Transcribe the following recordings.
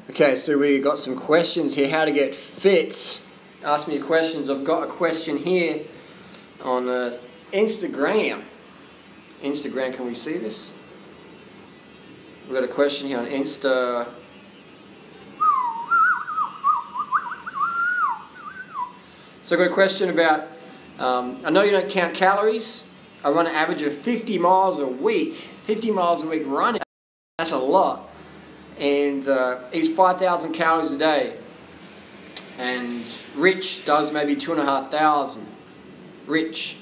Okay, so we got some questions here. How to get fit. Ask me your questions. I've got a question here on Instagram. Instagram, can we see this? We've got a question here on Insta. So I've got a question about, I know you don't count calories. I run an average of 50 miles a week. 50 miles a week running. That's a lot. And eats 5,000 calories a day. And Rich does maybe 2,500. Rich.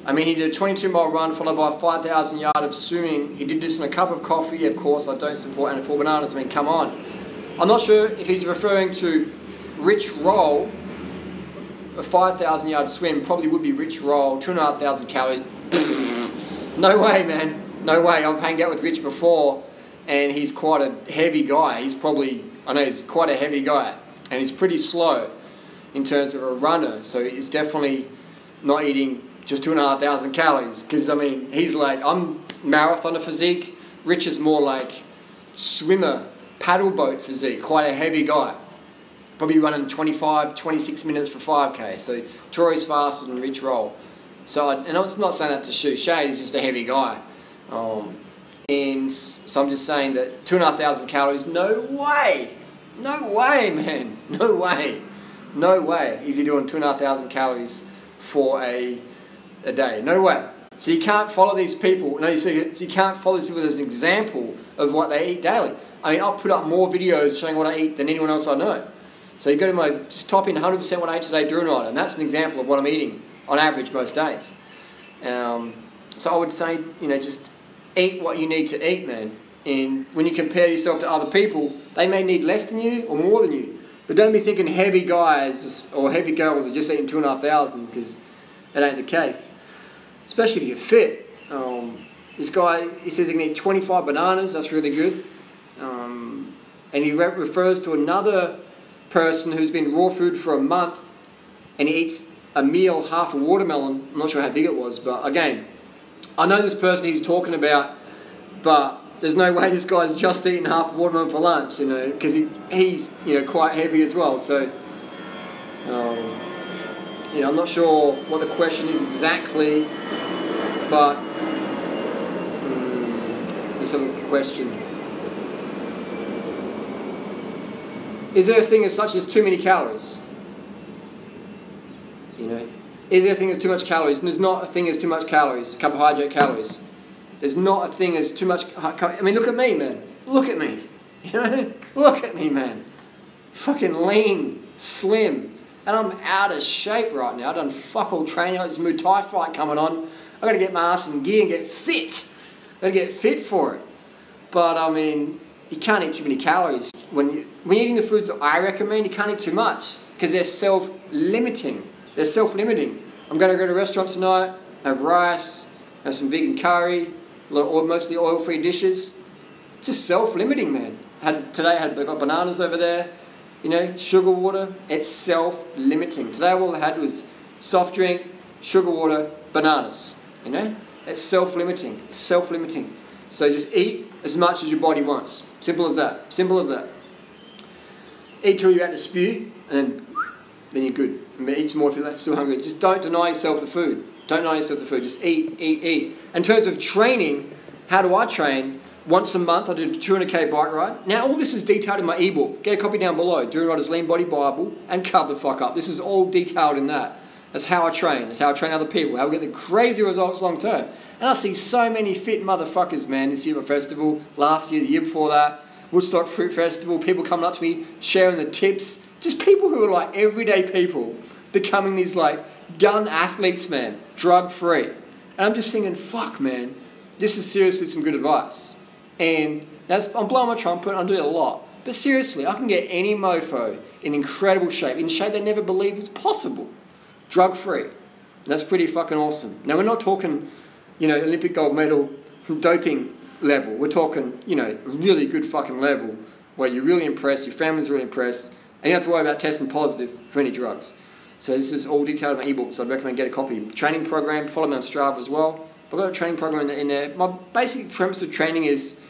I mean, he did a 22-mile run followed by a 5,000 yard of swimming. He did this in a cup of coffee. Of course, I don't support and 4 bananas. I mean, come on. I'm not sure if he's referring to Rich Roll. A 5,000 yard swim probably would be Rich Roll. 2,500 calories. No way, man. No way. I've hanged out with Rich before, and he's quite a heavy guy. He's quite a heavy guy, and he's pretty slow in terms of a runner. So he's definitely not eating just 2,500 calories. Because I mean, he's like, I'm marathoner physique. Rich is more like swimmer, paddle boat physique. Quite a heavy guy. Probably running 25, 26 minutes for 5K. So Tori's faster than Rich Roll. So and I'm not saying that to shoot shade. He's just a heavy guy. And so I'm just saying that 2,500 calories, no way, man, no way is he doing 2,500 calories for a day, no way. So you can't follow these people, so you can't follow these people as an example of what they eat daily. I mean, I'll put up more videos showing what I eat than anyone else I know. So you go to just type in 100% what I ate today, durianrider, and that's an example of what I'm eating on average most days. So I would say, just eat what you need to eat, man. And when you compare yourself to other people, they may need less than you or more than you. But don't be thinking heavy guys or heavy girls are just eating 2,500, because that ain't the case. Especially if you're fit. This guy, he says he can eat 25 bananas. That's really good. And he refers to another person who's been raw food for a month, and he eats a meal, half a watermelon. I'm not sure how big it was, but again, I know this person he's talking about, but there's no way this guy's just eating half a watermelon for lunch, because he's quite heavy as well. So, I'm not sure what the question is exactly, but let's have a look at the question. Is there a thing as such as too many calories? Is there a thing as too much calories? And there's not a thing as too much calories, carbohydrate calories. There's not a thing as too much. I mean, look at me, man. Look at me. Look at me, man. Fucking lean, slim, and I'm out of shape right now. I've done fuck all training. I've got this Muay Thai fight coming on. I've got to get my ass in gear and get fit. I've got to get fit for it. But I mean, you can't eat too many calories. When you're eating the foods that I recommend, you can't eat too much because they're self-limiting. They're self-limiting. I'm going to go to a restaurant tonight, have rice, have some vegan curry, mostly oil-free dishes. It's just self-limiting, man. Today I had bananas over there, sugar water. It's self-limiting. Today all I had was soft drink, sugar water, bananas. It's self-limiting. It's self-limiting. So just eat as much as your body wants. Simple as that. Simple as that. Eat till you're about to spew, and then you're good. Eat some more if you're still hungry. Just don't deny yourself the food. Don't deny yourself the food. Just eat, eat, eat. In terms of training, how do I train? Once a month, I do a 200k bike ride. Now, all this is detailed in my ebook. Get a copy down below. Durianrider's Lean Body Bible, and cover the fuck up. This is all detailed in that. That's how I train. That's how I train other people. How we get the crazy results long term. And I see so many fit motherfuckers, man, this year at my festival, last year, the year before that, Woodstock Fruit Festival, people coming up to me, sharing the tips. Just people who are like everyday people becoming these like gun athletes, man, drug-free. And I'm just thinking, fuck, man, this is seriously some good advice. And I'm blowing my trumpet, I'm doing it a lot. But seriously, I can get any mofo in incredible shape, in shape they never believed was possible, drug-free. And that's pretty fucking awesome. Now, we're not talking, Olympic gold medal doping level. We're talking, really good fucking level where you're really impressed, your family's really impressed, and you don't have to worry about testing positive for any drugs. So this is all detailed in my ebook, so I'd recommend get a copy. Training program, follow me on Strava as well. I've got a training program in there. My basic premise of training is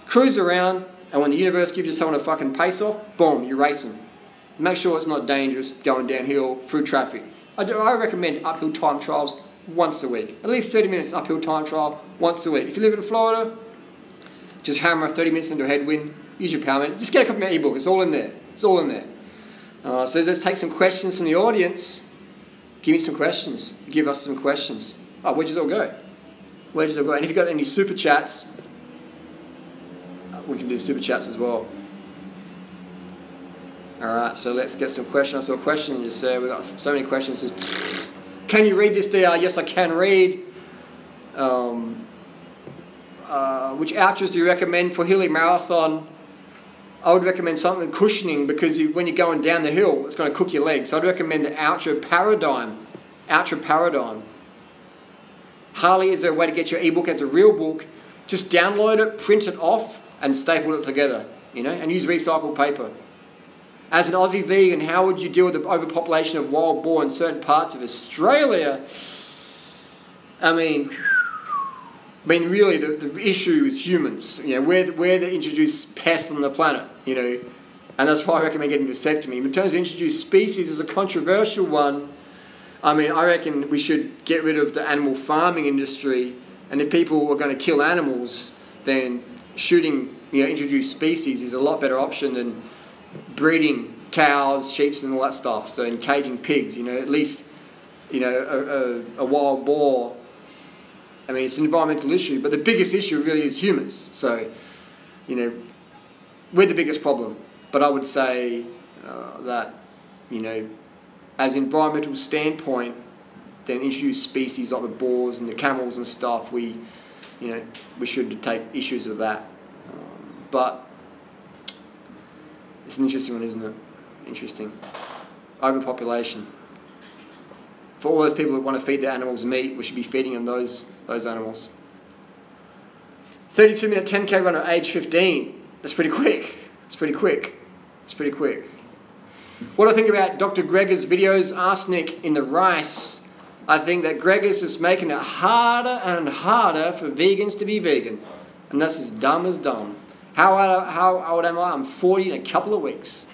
Cruise around, and when the universe gives you someone to fucking pace off, boom, you race them. Make sure it's not dangerous going downhill through traffic. I recommend uphill time trials once a week. At least 30 minutes uphill time trial once a week. If you live in Florida, just hammer 30 minutes into a headwind, use your power minute. Just get a copy of my ebook, it's all in there. It's all in there. So let's take some questions from the audience. Give me some questions. Give us some questions. Oh, where'd you all go? Where'd you all go? And if you've got any super chats, we can do super chats as well. Alright, so let's get some questions. I saw a question you said. We've got so many questions. Just, can you read this, DR? Yes, I can read. Which outros do you recommend for hilly marathon? I would recommend something cushioning because when you're going down the hill, it's going to cook your legs. So I'd recommend the Outro Paradigm. Outro Paradigm. Harley, is there a way to get your ebook as a real book? Just download it, print it off, and staple it together, you know, and use recycled paper. As an Aussie vegan, how would you deal with the overpopulation of wild boar in certain parts of Australia? I mean, really, the issue is humans. You know, we're the introduced pest on the planet, you know, and that's why I recommend getting vasectomy. In terms of introduced species, is a controversial one. I mean, I reckon we should get rid of the animal farming industry, and if people are going to kill animals, then shooting, you know, introduced species is a lot better option than breeding cows, sheep, and all that stuff. So, and caging pigs, you know, at least, you know, a wild boar. I mean, it's an environmental issue, but the biggest issue really is humans. So, you know, we're the biggest problem. But I would say that, you know, as an environmental standpoint, then introduce species like the boars and the camels and stuff, we should take issues with that. But it's an interesting one, isn't it? Interesting. Overpopulation. For all those people that want to feed their animals meat, we should be feeding them those animals. 32-minute 10K run at age 15. That's pretty quick. It's pretty quick. It's pretty quick. What do I think about Dr. Gregor's videos, arsenic in the rice? I think that Gregor's just making it harder and harder for vegans to be vegan. And that's as dumb as dumb. How old am I? I'm 40 in a couple of weeks.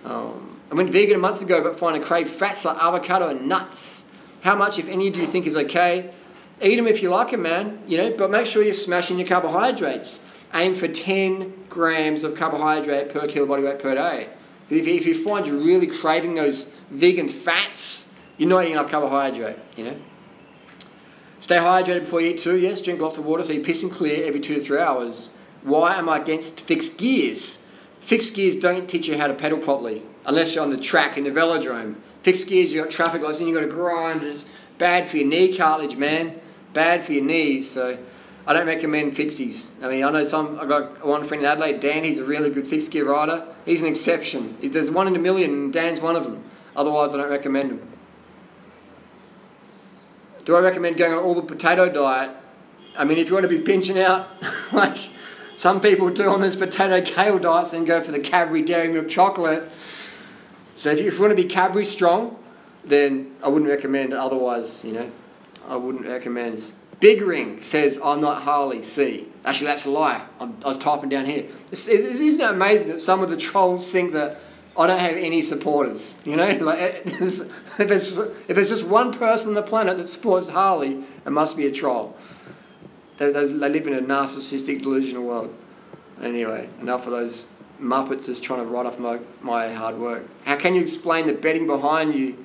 I went vegan a month ago, but find I crave fats like avocado and nuts. How much, if any, do you think is okay? Eat them if you like them, man. You know, but make sure you're smashing your carbohydrates. Aim for 10 grams of carbohydrate per kilo body weight per day. If you find you're really craving those vegan fats, you're not eating enough carbohydrate, you know. Stay hydrated before you eat too. Yes, drink lots of water so you're pissing clear every 2 to 3 hours. Why am I against fixed gears? Fixed gears don't teach you how to pedal properly unless you're on the track in the velodrome. Fixed gears, you've got traffic lights and you've got to grind, and it's bad for your knee cartilage, man. Bad for your knees, so I don't recommend fixies. I mean, I know I've got one friend in Adelaide, Dan, he's a really good fixed gear rider. He's an exception. There's one in a million and Dan's one of them. Otherwise, I don't recommend him. Do I recommend going on all the potato diet? I mean, if you want to be pinching out, like some people do on this potato kale diets, then go for the Cadbury Dairy Milk chocolate. So if you want to be Cadbury strong, then I wouldn't recommend it. Otherwise, you know, I wouldn't recommend. Big Ring says, I'm not Harley C. Actually, that's a lie. I was typing down here. Isn't it amazing that some of the trolls think that I don't have any supporters? You know, like if it's just one person on the planet that supports Harley, it must be a troll. They live in a narcissistic, delusional world. Anyway, enough of those Muppets just trying to write off my hard work. How can you explain the betting behind you?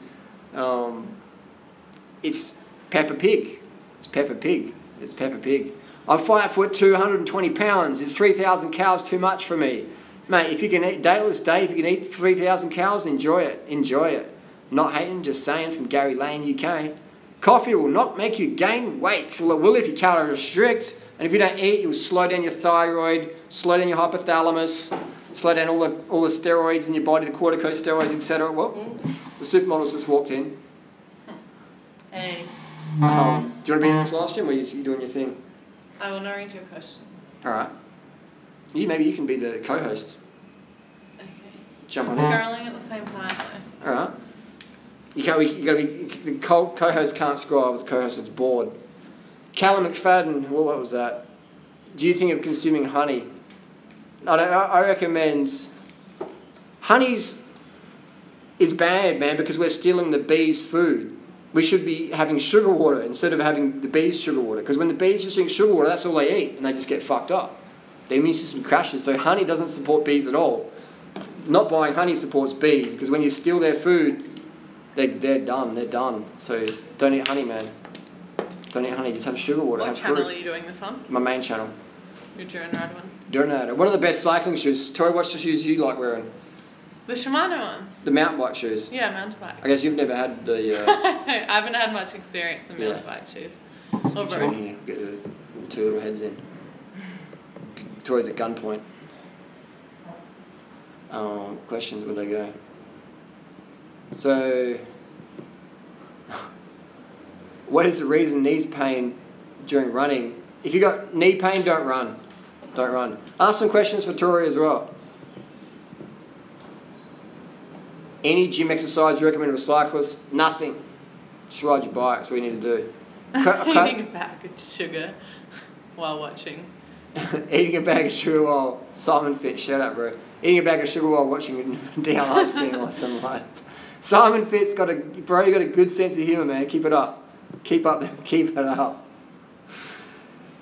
It's Peppa Pig. It's Peppa Pig. It's Peppa Pig. I'm 5'2", 120 pounds. Is 3,000 cows too much for me? Mate, if you can eat Dayless Day, if you can eat 3,000 cows, enjoy it. Enjoy it. Not hating, just saying, from Gary Lane, UK. Coffee will not make you gain weight. Well, it will if you calorie restrict. And if you don't eat, you'll slow down your thyroid, slow down your hypothalamus, slow down all the steroids in your body, the corticosteroids, etc. Well, the supermodel's just walked in. Hey. Do you want to be in this last gym, or are you doing your thing? I want to read your questions. All right. Maybe you can be the co-host. Okay. Jump on I'm in. scrolling at the same time though. All right. You gotta be. The co-host can't scroll. The co-host is bored. Callum McFadden. What was that? Do you think of consuming honey? I recommend honey's is bad, man, because we're stealing the bees' food. We should be having sugar water instead of having the bees' sugar water. Because when the bees just drink sugar water, that's all they eat, and they just get fucked up. Their immune system crashes. So honey doesn't support bees at all. Not buying honey supports bees, because when you steal their food, they're done. They're done. So don't eat honey, man. Don't eat honey. Just have sugar water. What have channel fruit. are you doing this on? My main channel. Your durianrider one. Durianrider. What are the best cycling shoes? Tori, what's the shoes you like wearing? The Shimano ones. The mountain bike shoes. Yeah, mountain bike. I guess you've never had the. I haven't had much experience in mountain bike shoes. Or Get you in here. Get the two little heads in. Tori's at gunpoint. Questions, where they go? So, what is the reason knees pain during running? If you got knee pain, don't run. Don't run. Ask some questions for Tori as well. Any gym exercise you recommend to a cyclist? Nothing. Just ride your bike. That's what you need to do. Eating a bag of sugar while watching. Eating a bag of sugar while Simon Fitz, shut up, bro. Eating a bag of sugar while watching a DLR stream or something like that. Simon Fitz you got a good sense of humour, man. Keep it up. Keep it up.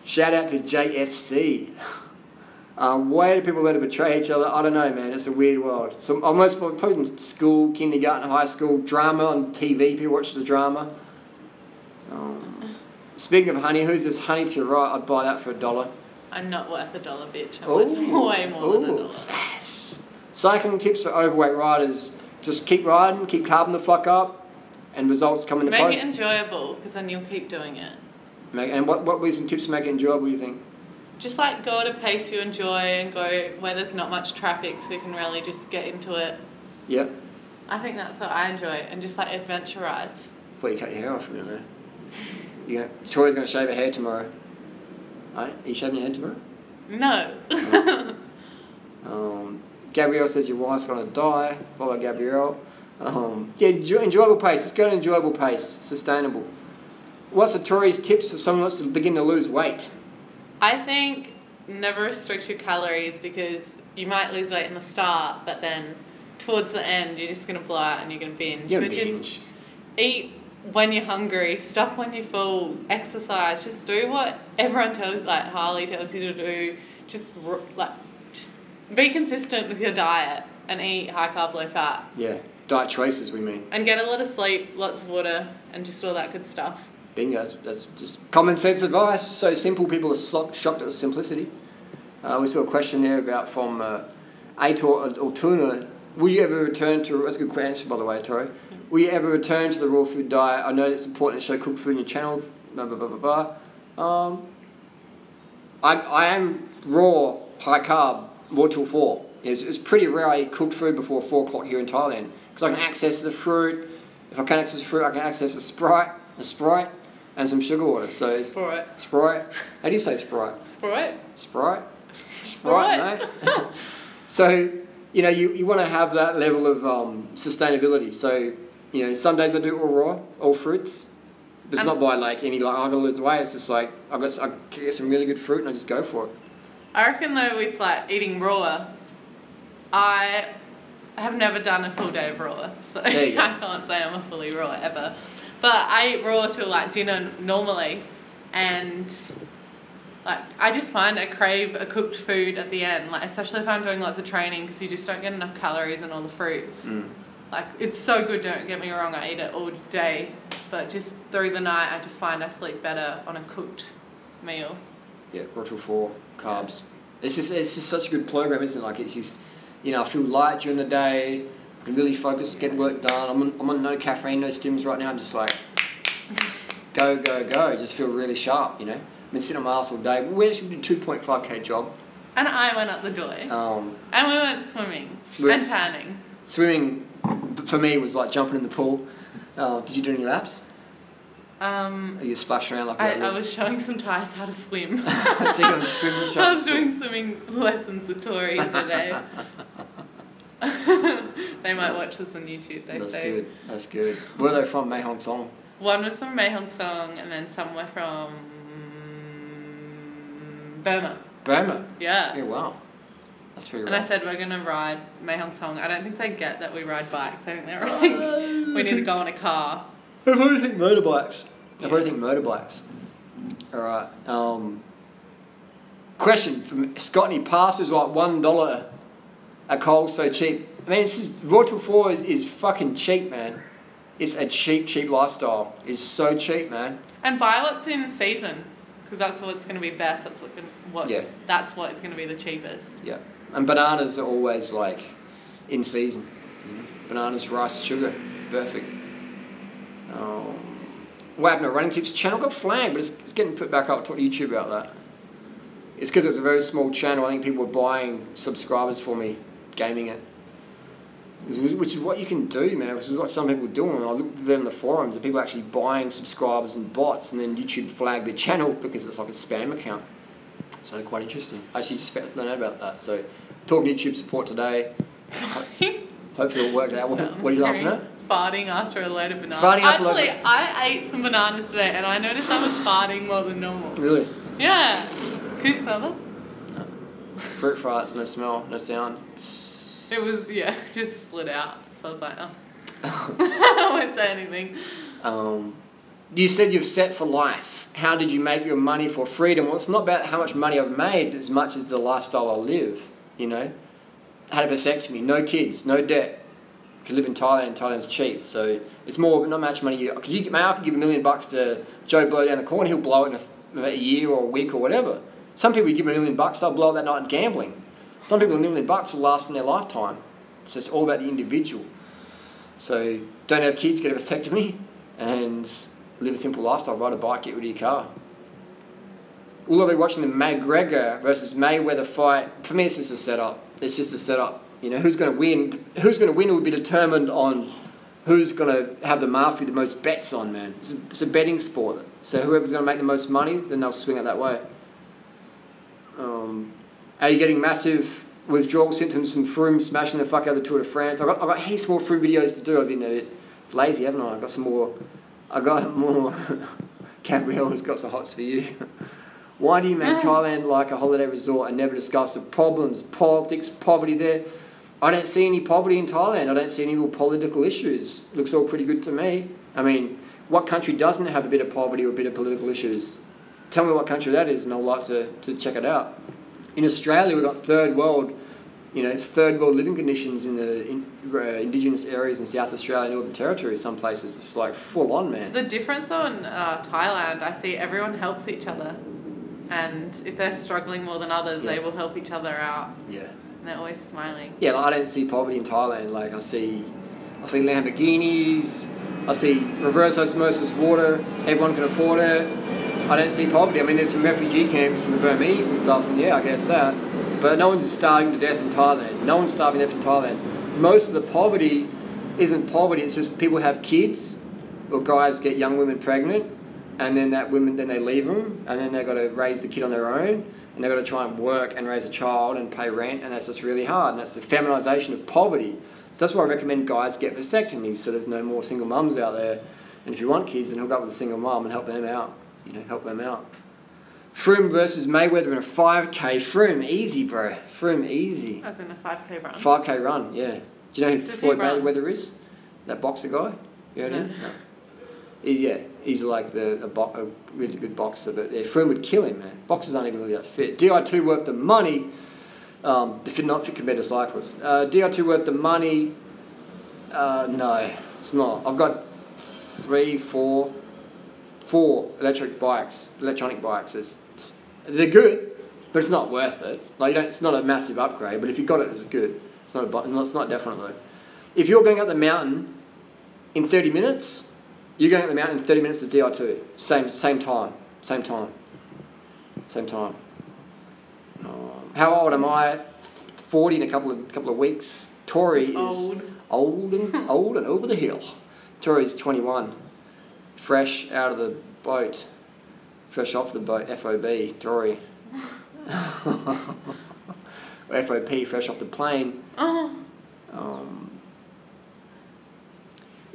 Shout out to JFC. Why do people learn to betray each other? I don't know, man. It's a weird world. So almost probably in school, kindergarten, high school, drama on TV. People watch the drama. Speaking of honey, who's this honey to your right? I'd buy that for $1. I'm not worth $1, bitch. I'm worth way more than $1. Sass. Cycling tips for overweight riders. Just keep riding, keep carving the fuck up, and results come in the post. Make it enjoyable, because then you'll keep doing it. And what would be some tips to make it enjoyable, you think? Just like go at a pace you enjoy and go where there's not much traffic so you can really just get into it. Yep. I think that's what I enjoy, and just like adventure rides. Before you cut your hair off, you know. Tori's going to shave her hair tomorrow. Right? Are you shaving your head tomorrow? No. Gabrielle says your wife's going to die. Follow Gabrielle. Enjoyable pace. Just go at an enjoyable pace. Sustainable. What's the Tori's tips for someone who wants to begin to lose weight? I think never restrict your calories, because you might lose weight in the start, but then towards the end you're just going to blow out and you're going to binge. Just eat when you're hungry, stop when you're full, exercise, just do what everyone tells, like Harley tells you to do. Just be consistent with your diet and eat high carb, low fat. Yeah, diet choices we mean. And get a lot of sleep, lots of water, and just all that good stuff. Bingo, that's just common sense advice. So simple, people are shocked at the simplicity. We saw a question there about from Aitor or Tuna. Will you ever return to, that's a good answer by the way, Tori. Will you ever return to the raw food diet? I know it's important to show cooked food on your channel, blah, blah, blah, blah, blah. I am raw, high carb, raw till 4. It's pretty rare I eat cooked food before 4 o'clock here in Thailand, because I can access the fruit. If I can't access the fruit, I can access a Sprite, and some sugar water. So it's Sprite. How do you say Sprite? Sprite, mate. So, you know, you want to have that level of sustainability. So, you know, some days I do all raw, all fruits. But it's not by like I'm going to lose weight. It's just like I get some really good fruit and I just go for it. I reckon though with like eating raw, I have never done a full day of raw. So I can't say I'm a fully raw ever. But I eat raw till like dinner normally, and like I just find I crave a cooked food at the end, like especially if I'm doing lots of training, because you just don't get enough calories and all the fruit. Like it's so good, don't get me wrong, I eat it all day, but just through the night I just find I sleep better on a cooked meal. Yeah, raw till 4 carbs. Yeah. It's just such a good program, isn't it? Like it's just, you know, I feel light during the day. I can really focus, get work done. I'm on no caffeine, no stims right now. I'm just like, go. Just feel really sharp, you know. I've been sitting on my ass all day. We actually did a 2.5k jog. And I went up the door. And we went swimming and tanning. Swimming, for me, was like jumping in the pool. Did you do any laps? Are you splashing around like that? I was showing some Thais how to swim. So you're going to swim instructor? I was doing swimming lessons with Tori today. They might watch this on YouTube, say. That's good. Where are they from? Mae Hong Son? One was from Mae Hong Son, and then some were from Burma. Yeah. Yeah, wow. That's pretty And rough. I said we're going to ride Mahong Song. I don't think they get that we ride bikes. I think they're like, we need to go in a car. I probably think motorbikes. Alright. Question from Scotty. Passes like $1 at Coles so cheap. I mean, Royal Till 4 is fucking cheap, man. It's a cheap lifestyle. It's so cheap, man. And buy what's in season, because that's what's going to be best. That's That's what is going to be the cheapest. Yeah. And bananas are always like in season. You know? Bananas, rice, sugar, perfect. What happened to Running Tips channel? Got flagged, but it's getting put back up. Talk to YouTube about that. It's because it was a very small channel. I think people were buying subscribers for me, gaming it. Which is what you can do, man. Which is what some people are doing. I looked at them in the forums, and people actually buying subscribers and bots, and then YouTube flagged their channel because it's like a spam account. So quite interesting. I actually just learned about that. So talking YouTube support today. Hopefully it'll work out. What are you laughing at? Farting after a load of bananas. Actually, I ate some bananas today, and I noticed I was farting more than normal. Really? Yeah. Can you smell them? No. Fruit farts, no smell, no sound. It was, just slid out. So I was like, oh. I won't say anything. You said you've set for life. How did you make your money for freedom? Well, it's not about how much money I've made as much as the lifestyle I live, you know. I had a vasectomy, no kids, no debt. I could live in Thailand. Thailand's cheap, so it's more not much money. Because I could give $1 million to Joe Blow down the corner, he'll blow it in a year or a week or whatever. Some people you give $1 million, they'll blow it that night in gambling. Some people $1 million will last in their lifetime. So it's all about the individual. So don't have kids, get a vasectomy, and live a simple lifestyle. Ride a bike, get rid of your car. Will I be watching the McGregor versus Mayweather fight? For me, it's just a setup. It's just a setup. You know, who's going to win? Who's going to win will be determined on who's going to have the mafia the most bets on, man. It's a betting sport. So whoever's going to make the most money, then they'll swing it that way. Are you getting massive withdrawal symptoms from Froome smashing the fuck out of the Tour de France? I've got heaps more Froome videos to do. I've been a bit lazy, haven't I? I got more. Gabrielle's got some hots for you. Why do you make Thailand like a holiday resort and never discuss the problems, politics, poverty there? I don't see any poverty in Thailand. I don't see any real political issues. Looks all pretty good to me. I mean, what country doesn't have a bit of poverty or a bit of political issues? Tell me what country that is and I'd like to check it out. In Australia, we've got third world living conditions in the indigenous areas in South Australia, Northern Territory, some places. It's like full on, man. The difference though in Thailand, I see everyone helps each other. And if they're struggling more than others, they will help each other out. Yeah. And they're always smiling. Yeah, like I don't see poverty in Thailand. Like I see Lamborghinis, I see reverse osmosis water, everyone can afford it. I don't see poverty. I mean, there's some refugee camps in the Burmese and stuff, and yeah, I guess that. But no one's starving to death in Thailand. No one's starving to death in Thailand. Most of the poverty isn't poverty, it's just people have kids, or guys get young women pregnant, and then they leave them, and then they've got to raise the kid on their own, and they've got to try and work and raise a child and pay rent, and that's just really hard, and that's the feminisation of poverty. So that's why I recommend guys get vasectomies, so there's no more single mums out there. And if you want kids, then hook up with a single mum and help them out. Help them out. Froome versus Mayweather in a 5K. Froome, easy, bro. Froome, easy. As in a 5K run? 5K run, yeah. Do you know who Floyd Mayweather is? That boxer guy? You heard him? No. He's like a really good boxer, but yeah, Froome would kill him, man. Boxers aren't even really that fit. Di2 worth the money. Not fit compared to cyclists. Di2 worth the money. No, it's not. I've got 4 electronic bikes. They're good, but it's not worth it. Like it's not a massive upgrade. But if you got it, it's good. It's not definitely. If you're going up the mountain in 30 minutes, you're going up the mountain in 30 minutes of Di2. Same time. How old am I? 40 in a couple of weeks. Tori is old and over the hill. Tori's 21. Fresh out of the boat. Fresh off the boat. FOB, Tori. FOP, fresh off the plane.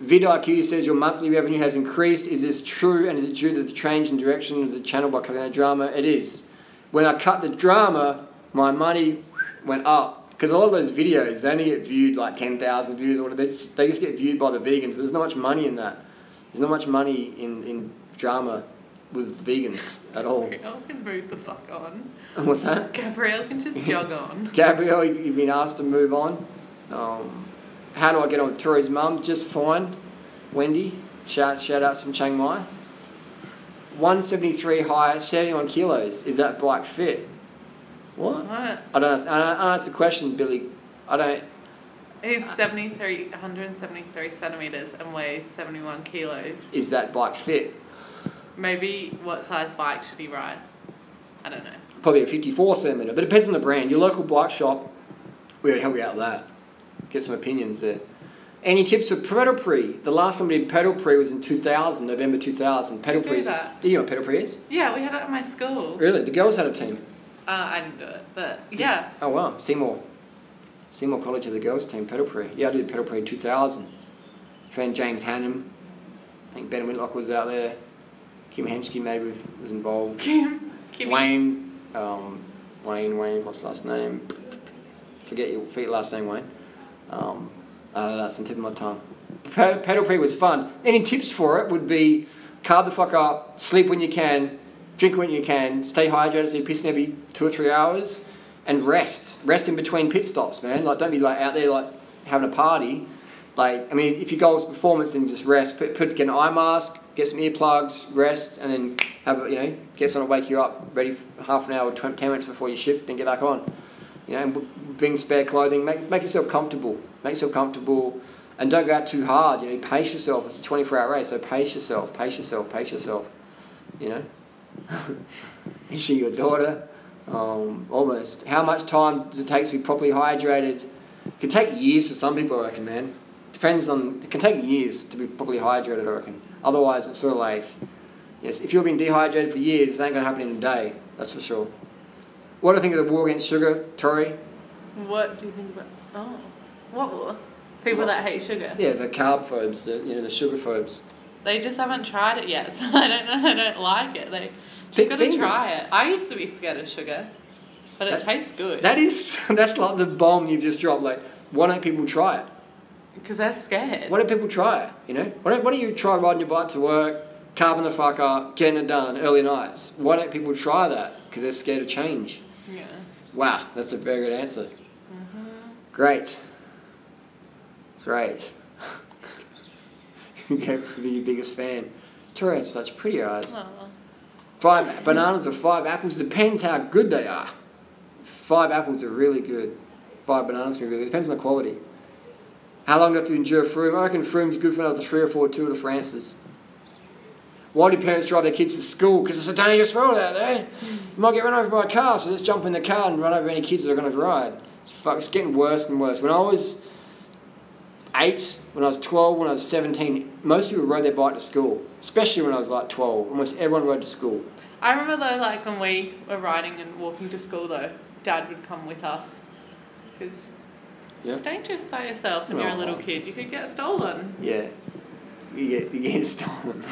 vidIQ says your monthly revenue has increased. Is this true, and is it due to the change in direction of the channel by cutting out drama? It is. When I cut the drama, my money went up. Because a lot of those videos, they only get viewed like 10,000 views or whatever. They just get viewed by the vegans, but there's not much money in that. There's not much money in drama with vegans at all. Gabrielle can move the fuck on. What's that? Gabrielle can just jog on. Gabrielle, you've been asked to move on. How do I get on with Tori's mum? Just fine. Wendy, shout outs from Chiang Mai. 173 high, 71 kilos. Is that bike fit? What? I don't ask the question, Billy. I don't. He's 173 centimetres and weighs 71 kilos. Is that bike fit? Maybe what size bike should he ride? I don't know. Probably a 54 centimetre, but it depends on the brand. Your local bike shop, we would help you out with that. Get some opinions there. Any tips for pedal pre? The last time we did pedal pre was in 2000, November 2000. Pedal pre. Do you know what pedal pre is? Yeah, we had it at my school. Really? The girls had a team? I didn't do it, but yeah. Oh wow, Seymour College had the girls team, pedal pre. Yeah, I did pedal pre in 2000. Friend James Hannum, I think Ben Whitlock was out there. Kim Henschke maybe was involved. Wayne, what's the last name? Forget your last name, Wayne. That's on the tip of my tongue. Pedal pre was fun. Any tips for it would be carb the fuck up, sleep when you can, drink when you can, stay hydrated so you're pissing every 2 or 3 hours, and rest. Rest in between pit stops, man. Like, don't be like out there like having a party. Like, I mean, if your goal is performance, then just rest. Get an eye mask, get some earplugs, rest, and then get someone to wake you up, ready for half an hour, 10 minutes before your shift, then get back on. And bring spare clothing. Make yourself comfortable. Make yourself comfortable, and don't go out too hard. Pace yourself. It's a 24-hour race, so pace yourself. Is she your daughter? Almost. How much time does it take to be properly hydrated? It can take years for some people, I reckon, man. It can take years to be properly hydrated, I reckon. Otherwise, it's sort of like, yes, if you've been dehydrated for years, it ain't going to happen in a day. That's for sure. What do you think of the war against sugar, Tori? What do you think about... Oh, what war? People that hate sugar? Yeah, the carb phobes, the sugar phobes. They just haven't tried it yet, so I don't know. They don't like it. They just got to try it. I used to be scared of sugar, but it tastes good. That's like the bomb you've just dropped. Like, why don't people try it? Because they're scared. Why don't people try it? Why don't you try riding your bike to work, carving the fuck up, getting it done early nights? Why don't people try that? Because they're scared of change. Yeah. Wow, that's a very good answer. Great. Who can be your biggest fan? Tori has such pretty eyes. Oh. 5 bananas or 5 apples, depends how good they are. 5 apples are really good. 5 bananas can be really good. Depends on the quality. How long do you have to endure Froome? I reckon Froome's good for another 3 or 4 Tour de France's. Why do parents drive their kids to school? Because it's a dangerous world out there. You might get run over by a car, so let's jump in the car and run over any kids that are going to ride. It's getting worse and worse. When I was 8, when I was 12, when I was 17, most people rode their bike to school. Especially when I was like 12. Almost everyone rode to school. I remember though, like when we were riding and walking to school though, Dad would come with us. Because it's dangerous by yourself when you're a little kid. You could get stolen. Yeah. You get stolen.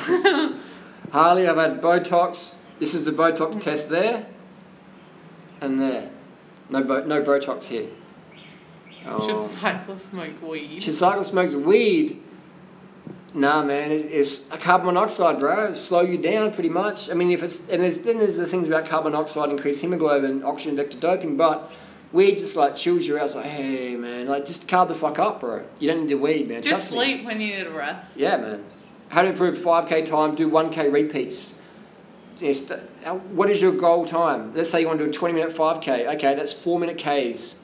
Harley, I've had Botox. This is the Botox test there. And there. No Botox here. Should cyclists smoke weed? Should cyclists smoke weed? Nah, man. It's a carbon monoxide, bro. It'll slow you down pretty much. I mean, there's the things about carbon monoxide, increased hemoglobin, oxygen vector doping, but weed just like chills you out. It's like, hey, man, like just carb the fuck up, bro. You don't need the weed, man. Just sleep when you need a rest. Yeah, man. How to improve 5K time? Do 1K repeats. Yes. What is your goal time? Let's say you want to do a 20-minute 5K. Okay, that's 4-minute Ks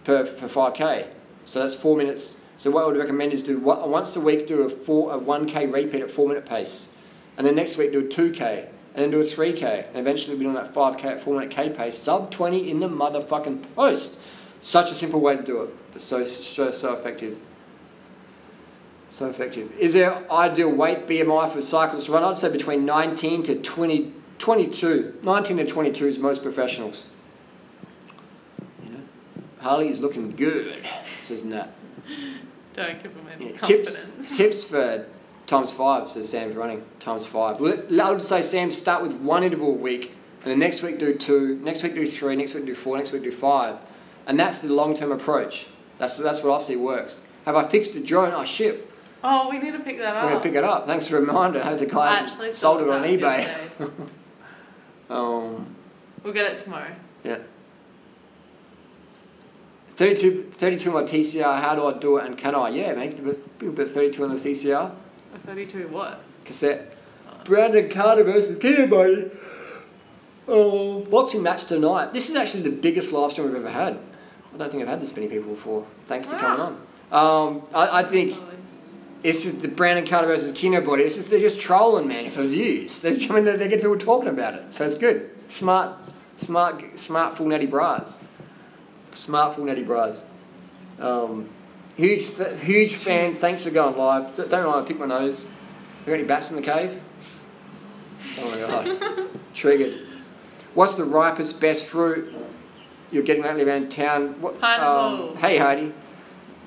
per 5K. So that's 4 minutes. So what I would recommend is do once a week, do a 1K repeat at 4-minute pace. And then next week do a 2K. And then do a 3K. And eventually we'll be doing that 5K at 4-minute K pace. Sub 20 in the motherfucking post. Such a simple way to do it. But so effective. So effective. Is there ideal weight BMI for cyclists to run? I'd say between 19 to 22. 19 to 22 is most professionals. Harley's looking good, says Nat. Don't give him any confidence. Tips for ×5, says Sam's running. ×5. I would say Sam start with 1 interval a week, and then next week do 2, next week do 3, next week do 4, next week do 5. And that's the long-term approach. That's what I see works. Have I fixed the drone? Oh, shit. Oh, we need to pick that up. I'm going to pick it up. Thanks for the reminder. I hope the guy sold it on eBay. We'll get it tomorrow. Yeah. 32 on my TCR. How do I do it and can I? Yeah, mate. A bit 32 on the TCR. A 32 what? Cassette. Brandon Carter versus Keto Buddy. Boxing match tonight. This is actually the biggest live stream we've ever had. I don't think I've had this many people before. Thanks for coming on. I think it's just the Brandon Carter versus Kino Body. It's just, they're just trolling, man, for views. They get people talking about it, so it's good. Smart, full natty bras. Smart, full natty bras. Huge fan. Thanks for going live. Don't mind I pick my nose. Have you got any bats in the cave? Oh my god. Triggered. What's the ripest, best fruit you're getting lately around town? Pineapple. Hey, Heidi.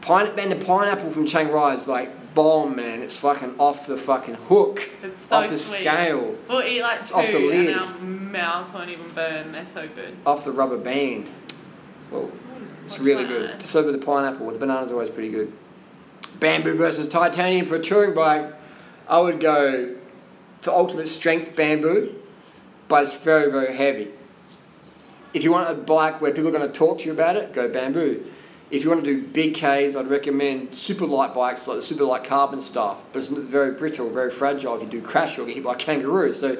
The pineapple from Chiang Rai is like bomb, man. It's fucking off the fucking hook. It's so off the sweet. Scale. We'll eat like 2 off the lid. and our mouths won't even burn. They're so good. Off the rubber band. Well, it's really good. So with the pineapple. The banana's always pretty good. Bamboo versus titanium for a touring bike. I would go for ultimate strength bamboo, but it's very, very heavy. If you want a bike where people are going to talk to you about it, go bamboo. If you want to do big Ks, I'd recommend super light bikes like the super light carbon stuff, but it's very brittle, very fragile. If you do crash, you'll get hit by a kangaroo. So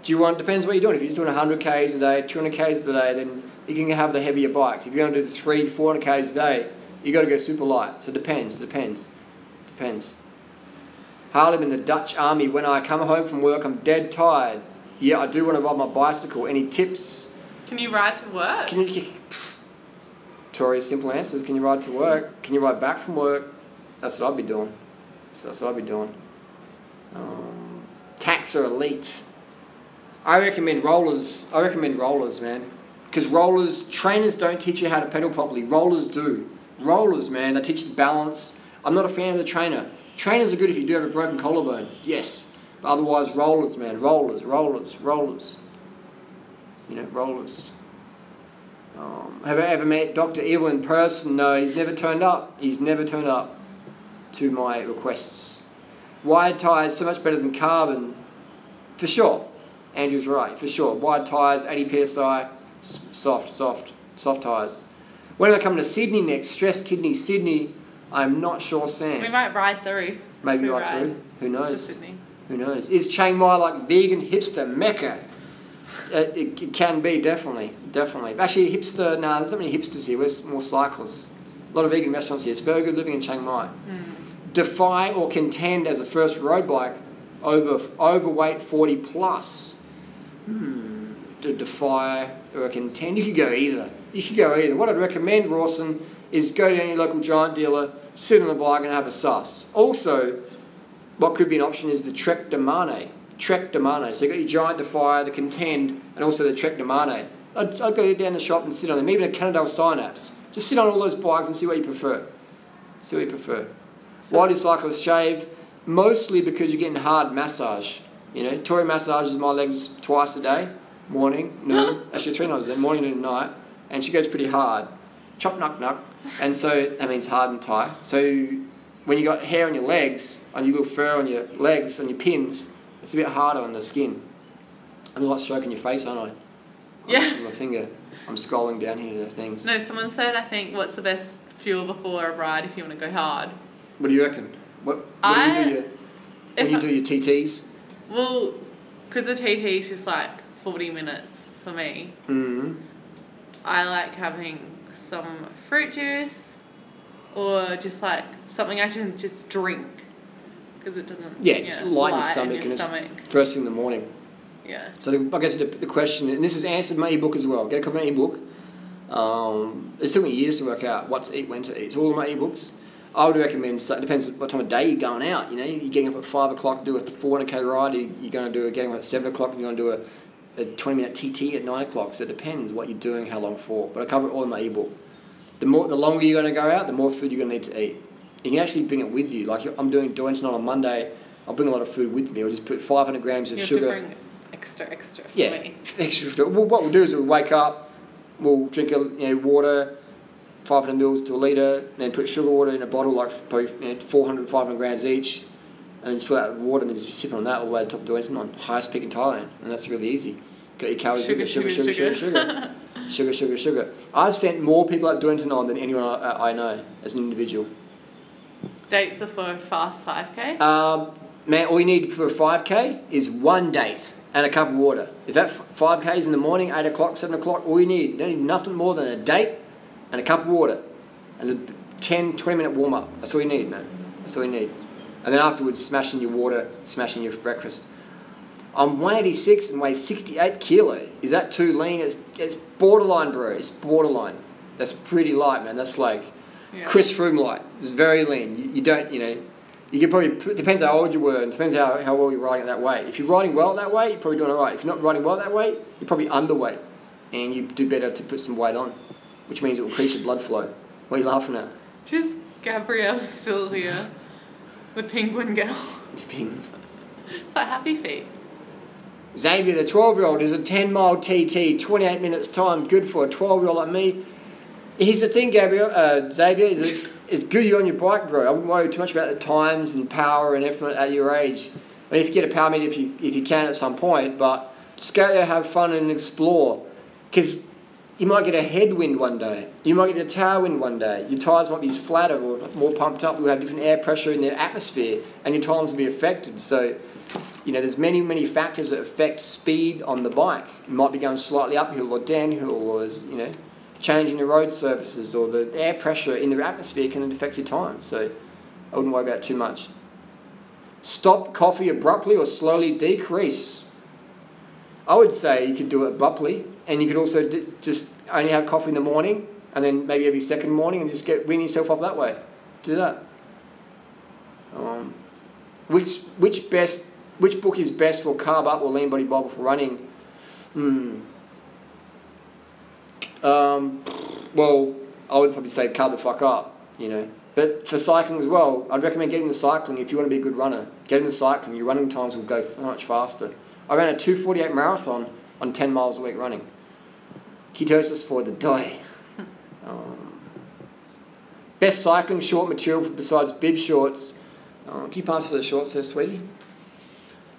depends what you're doing. If you're just doing 100 Ks a day, 200 Ks a day, then you can have the heavier bikes. If you're going to do the 300, 400 Ks a day, you got to go super light. So it depends. Harlem in the Dutch army. When I come home from work, I'm dead tired. Yeah, I do want to ride my bicycle. Any tips? Can you ride to work? Tori, simple answers. Can you ride to work? Can you ride back from work? That's what I'd be doing. Tax or elite? I recommend rollers, man. Because trainers don't teach you how to pedal properly. Rollers do. Rollers, man, they teach you balance. I'm not a fan of the trainer. Trainers are good if you do have a broken collarbone. Yes. But otherwise, rollers, man. Rollers. You know, rollers. Have I ever met Dr. Evil in person? No, he's never turned up. To my requests. Wide tyres, so much better than carbon. For sure. Andrew's right, for sure. Wide tyres, 80 psi, soft tyres. When am I coming to Sydney next? Stress Kidney, Sydney. I'm not sure, Sam. We might ride through. Maybe ride through. Who knows? Who knows? Is Chiang Mai like vegan hipster mecca? It can be, definitely. Actually, there's not many hipsters here. We're more cyclists. A lot of vegan restaurants here. It's very good living in Chiang Mai. Defy or contend as a first road bike overweight 40 plus. To defy or contend. You could go either. What I'd recommend, Rawson, is go to any local giant dealer, sit on the bike and have a suss. Also, what could be an option is the Trek de Mane. So you've got your giant Defier, the Contend, and also the Trek de Mane. I'd go down the shop and sit on them, even a Cannondale Synapse. Just sit on all those bikes and see what you prefer. Why do cyclists shave? Mostly because you're getting hard massage. You know, Tori massages my legs twice a day, morning, noon, actually 3 times a day, morning and night, and she goes pretty hard. Chop, knock. And so that means hard and tight. So when you got hair on your legs, on your little fur on your legs, on your pins, it's a bit harder on the skin. I'm like stroking your face, aren't I? Yeah. With my finger. I'm scrolling down here to things. No, someone said, I think, what's the best fuel before a ride if you want to go hard? What do you reckon? When you do your TTs? Well, because the TT is just like 40 minutes for me. I like having some fruit juice or just like something I can just drink because it doesn't. Yeah, just lighten your stomach and it's first thing in the morning. Yeah. So I guess the question, and this is answered in my ebook as well. Get a copy of my ebook. It took me years to work out what to eat, when to eat. It's all in my ebooks. I would recommend, it depends what time of day you're going out. You know, you're getting up at 5 o'clock to do a 400k ride. You're going to getting up at 7 o'clock and you're going to do a 20-minute TT at 9 o'clock. So it depends what you're doing, how long for. But I cover it all in my ebook. The longer you're going to go out, the more food you're going to need to eat. You can actually bring it with you. Like I'm doing Duentinol on Monday. I'll bring a lot of food with me. I'll just put 500 grams of sugar. You have to bring extra for me. Extra. Well, what we'll do is we'll wake up, we'll drink water, 500 mils to a litre, then put sugar water in a bottle, like probably 400, 500 grams each, and then just fill that with water and then just be sipping on that all the way to the top of Dorrington on highest peak in Thailand. And that's really easy. Got your calories, sugar. I've sent more people up Dorrington on than anyone I know as an individual. Dates are for a fast 5K? Man, all you need for a 5K is one date and a cup of water. If that 5K is in the morning, 8 o'clock, 7 o'clock, all you need. You don't need nothing more than a date and a cup of water and a 10, 20-minute warm-up. That's all you need, man. That's all you need. And then afterwards, smashing your water, smashing your breakfast. I'm 186 and weigh 68 kilo. Is that too lean? It's borderline, bro. It's borderline. That's pretty light, man. That's like Chris Froome light. It's very lean. You don't, you can probably, depends how old you were and depends how well you're riding at that weight. If you're riding well at that weight, you're probably doing all right. If you're not riding well at that weight, you're probably underweight. And you do better to put some weight on, which means it will increase your blood flow. What are you laughing at? Just Gabrielle Sylvia, the penguin girl. The penguin. It's like Happy Feet. Xavier, the 12-year-old, is a 10-mile TT, 28 minutes time, good for a 12-year-old like me. Here's the thing, Xavier, is it's good you're on your bike, bro. I wouldn't worry too much about the times and power and everything at your age. I mean, if you get a power meter, if you can at some point, but just go there, have fun and explore. Because you might get a headwind one day. You might get a tailwind one day. Your tyres might be flatter or more pumped up. You'll have different air pressure in the atmosphere and your times will be affected. So, there's many factors that affect speed on the bike. You might be going slightly uphill or downhill or, changing the road surfaces or the air pressure in the atmosphere can affect your time. So I wouldn't worry about it too much. Stop coffee abruptly or slowly decrease. I would say you could do it abruptly, and you could also just only have coffee in the morning and then maybe every second morning and just wean yourself off that way. Do that. Which book is best for carb up or lean body Bible for running? Well, I would probably say carb the fuck up, But for cycling as well, I'd recommend getting the cycling if you want to be a good runner. Getting the cycling, your running times will go much faster. I ran a 2:48 marathon on 10 miles a week running. Ketosis for the day. Best cycling short material besides bib shorts. Can you pass us the shorts there, sweetie?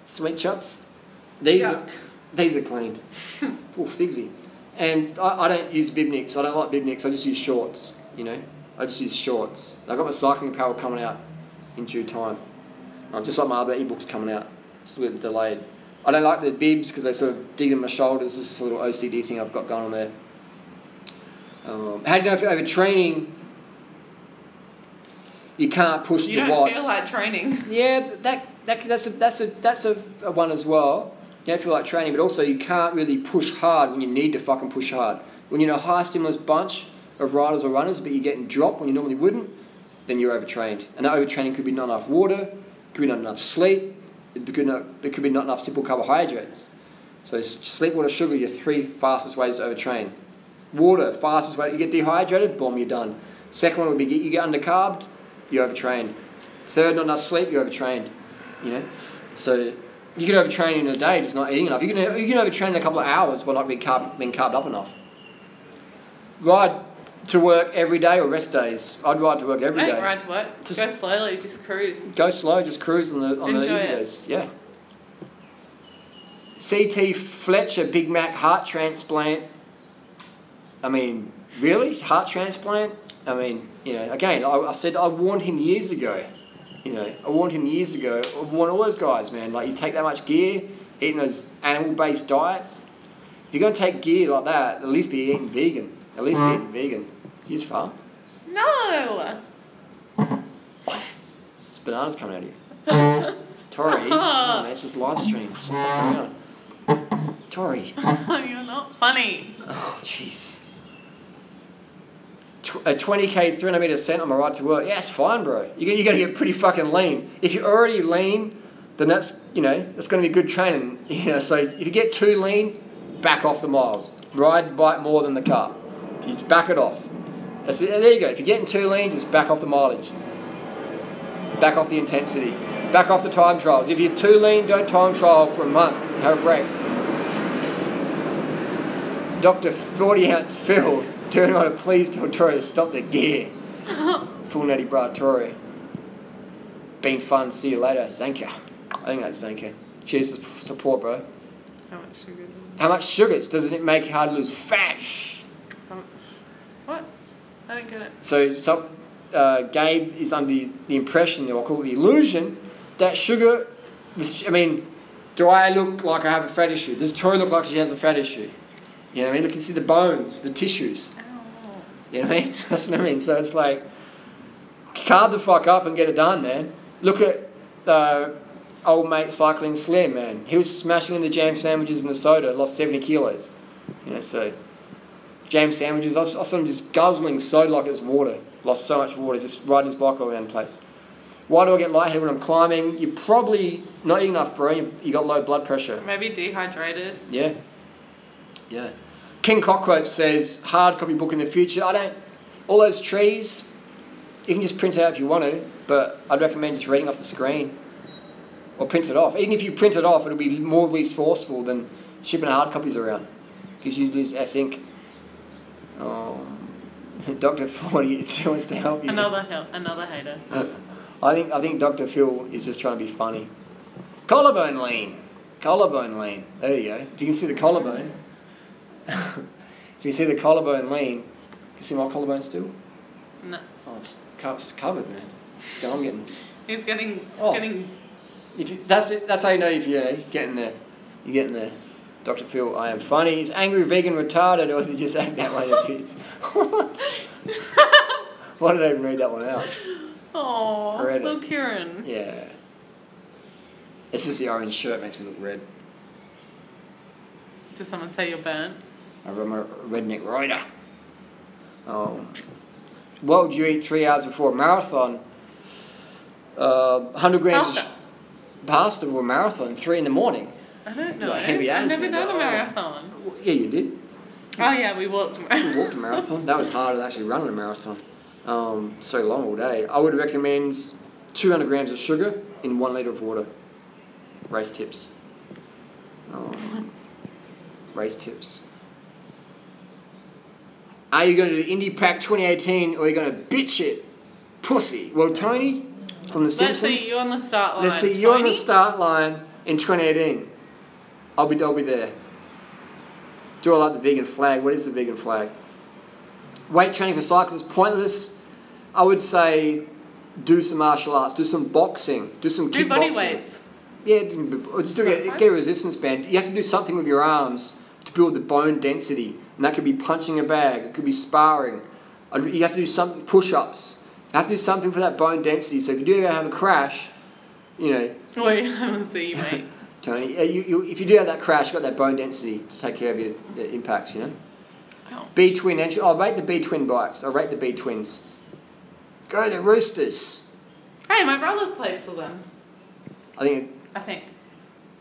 Sweet chops. These are cleaned. Oh, figsy. And I don't use bib nicks. I don't like bib nicks. I just use shorts, I just use shorts. I've got my cycling apparel coming out in due time. Just like my other ebooks coming out. It's a little delayed. I don't like the bibs because they sort of dig in my shoulders. This is a little OCD thing I've got going on there. How do you know if you're overtraining? You can't push the watts. You don't feel like training. Yeah, that's a one as well. You don't feel like training, but also you can't really push hard when you need to fucking push hard. When you're in a high stimulus bunch of riders or runners, but you're getting dropped when you normally wouldn't, then you're overtrained. And that overtraining could be not enough water, could be not enough sleep, it could be not enough simple carbohydrates. So sleep, water, sugar, your 3 fastest ways to overtrain. Water, fastest way, you get dehydrated, boom, you're done. Second one would be you get undercarbed, you're overtrained. Third, not enough sleep, you're overtrained. So you can overtrain in a day just not eating enough. You can overtrain in a couple of hours by not being carved up enough. Ride to work every day or rest days? I'd ride to work every day. Don't ride to work. Just go slowly, just cruise. Go slow, just cruise on the easy days. Yeah. CT Fletcher, Big Mac heart transplant. I mean, really? Heart transplant? I mean, again, I said I warned him years ago. I warned him years ago. I warned all those guys, man. Like, you take that much gear, eating those animal-based diets. If you're going to take gear like that, at least be eating vegan. At least be eating vegan. You just fart? No! There's bananas coming out of you. Tori, man, it's just live stream. Stop fucking around. Tori. You're not funny. Oh, jeez. A 20k 300 meter ascent on my ride to work. Yeah, it's fine, bro. You got to get pretty fucking lean. If you're already lean, then that's that's going to be good training. So if you get too lean, back off the miles. Ride the bike more than the car. You back it off. There you go. If you're getting too lean, just back off the mileage. Back off the intensity. Back off the time trials. If you're too lean, don't time trial for a month. Have a break. Dr. 40 ounce Phil. Durianrider, please tell Tori to stop the gear. Full natty bra, Tori. Been fun. See you later. Zanka. I think that's Zanka. Cheers to support, bro. How much sugar? How much sugar? Doesn't it make it hard to lose fat? How much? What? I don't get it. So Gabe is under the impression, or I'll call it the illusion, that sugar... I mean, do I look like I have a fat issue? Does Tori look like she has a fat issue? You know what I mean? Look, you can see the bones, the tissues. Ow. You know what I mean? That's what I mean. So it's like, carb the fuck up and get it done, man. Look at old mate Cycling Slim, man. He was smashing in the jam sandwiches and the soda, lost 70 kilos. You know, so jam sandwiches, I saw him just guzzling soda like it was water. Lost so much water, just riding his bike all around the place. Why do I get lightheaded when I'm climbing? You're probably not eating enough, bro. You got low blood pressure. Maybe dehydrated. Yeah. Yeah. King Cockroach says, hard copy book in the future. All those trees, you can just print it out if you want to, but I'd recommend just reading off the screen. Or print it off. Even if you print it off, it'll be more resourceful than shipping hard copies around. Because you use S-Ink. Dr. 40 wants to help you. Another hater. I think Dr. Phil is just trying to be funny. Collarbone lean. Collarbone lean. There you go. If you can see the collarbone. If you see the collarbone lean, can you see my collarbone still? No. Oh, it's covered, man. I'm getting... It's getting... That's how you know if you're getting there. You're getting there. Dr. Phil, I am funny. Is angry vegan retarded, or is he just acting out one of your kids? What? Why did I even read that one out? Oh, little Kieran. Yeah. It's just the orange shirt makes me look red. Does someone say you're burnt? I'm a redneck rider. What would you eat 3 hours before a marathon? 100 grams of pasta for a marathon, 3 in the morning. I don't know. Like heavy I've ass, never done a marathon. Yeah, you did. Oh yeah, we walked a marathon. We walked a marathon. That was harder than actually running a marathon. So long all day. I would recommend 200 grams of sugar in 1 litre of water. Race tips. Race tips. Are you going to do Indie Pack 2018 or are you going to bitch it? Pussy. Well, Tony from The Simpsons. Let's see you on the start line. Let's see you on the start line in 2018. I'll be there. Do I like the vegan flag? What is the vegan flag? Weight training for cyclists, pointless. I would say do some martial arts, do some boxing, do some kickboxing. Do body weights. Yeah, just get a resistance band. You have to do something with your arms to build the bone density. And that could be punching a bag, it could be sparring. You have to do some push-ups. You have to do something for that bone density. So if you do have a crash, you know... Wait, I want to see you, mate. Tony, if you do have that crash, you've got that bone density to take care of your impacts, you know? Oh. B-twin entry. I'll rate the B-twin bikes. I'll rate the B-twins. Go the Roosters. Hey, my brother's plays for them. I think.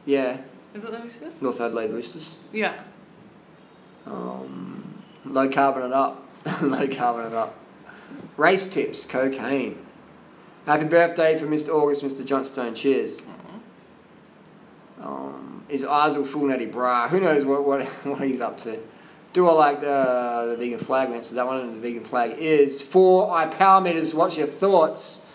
Yeah. Is it the Roosters? North Adelaide Roosters. Yeah. Low carbon it up. Low carbon it up. Race tips. Cocaine. Happy birthday for Mr. August, Mr. Johnstone. Cheers. His eyes will full natty bra. Who knows what he's up to. Do I like the vegan flag? We answered that one. And the vegan flag is for power meters. What's your thoughts?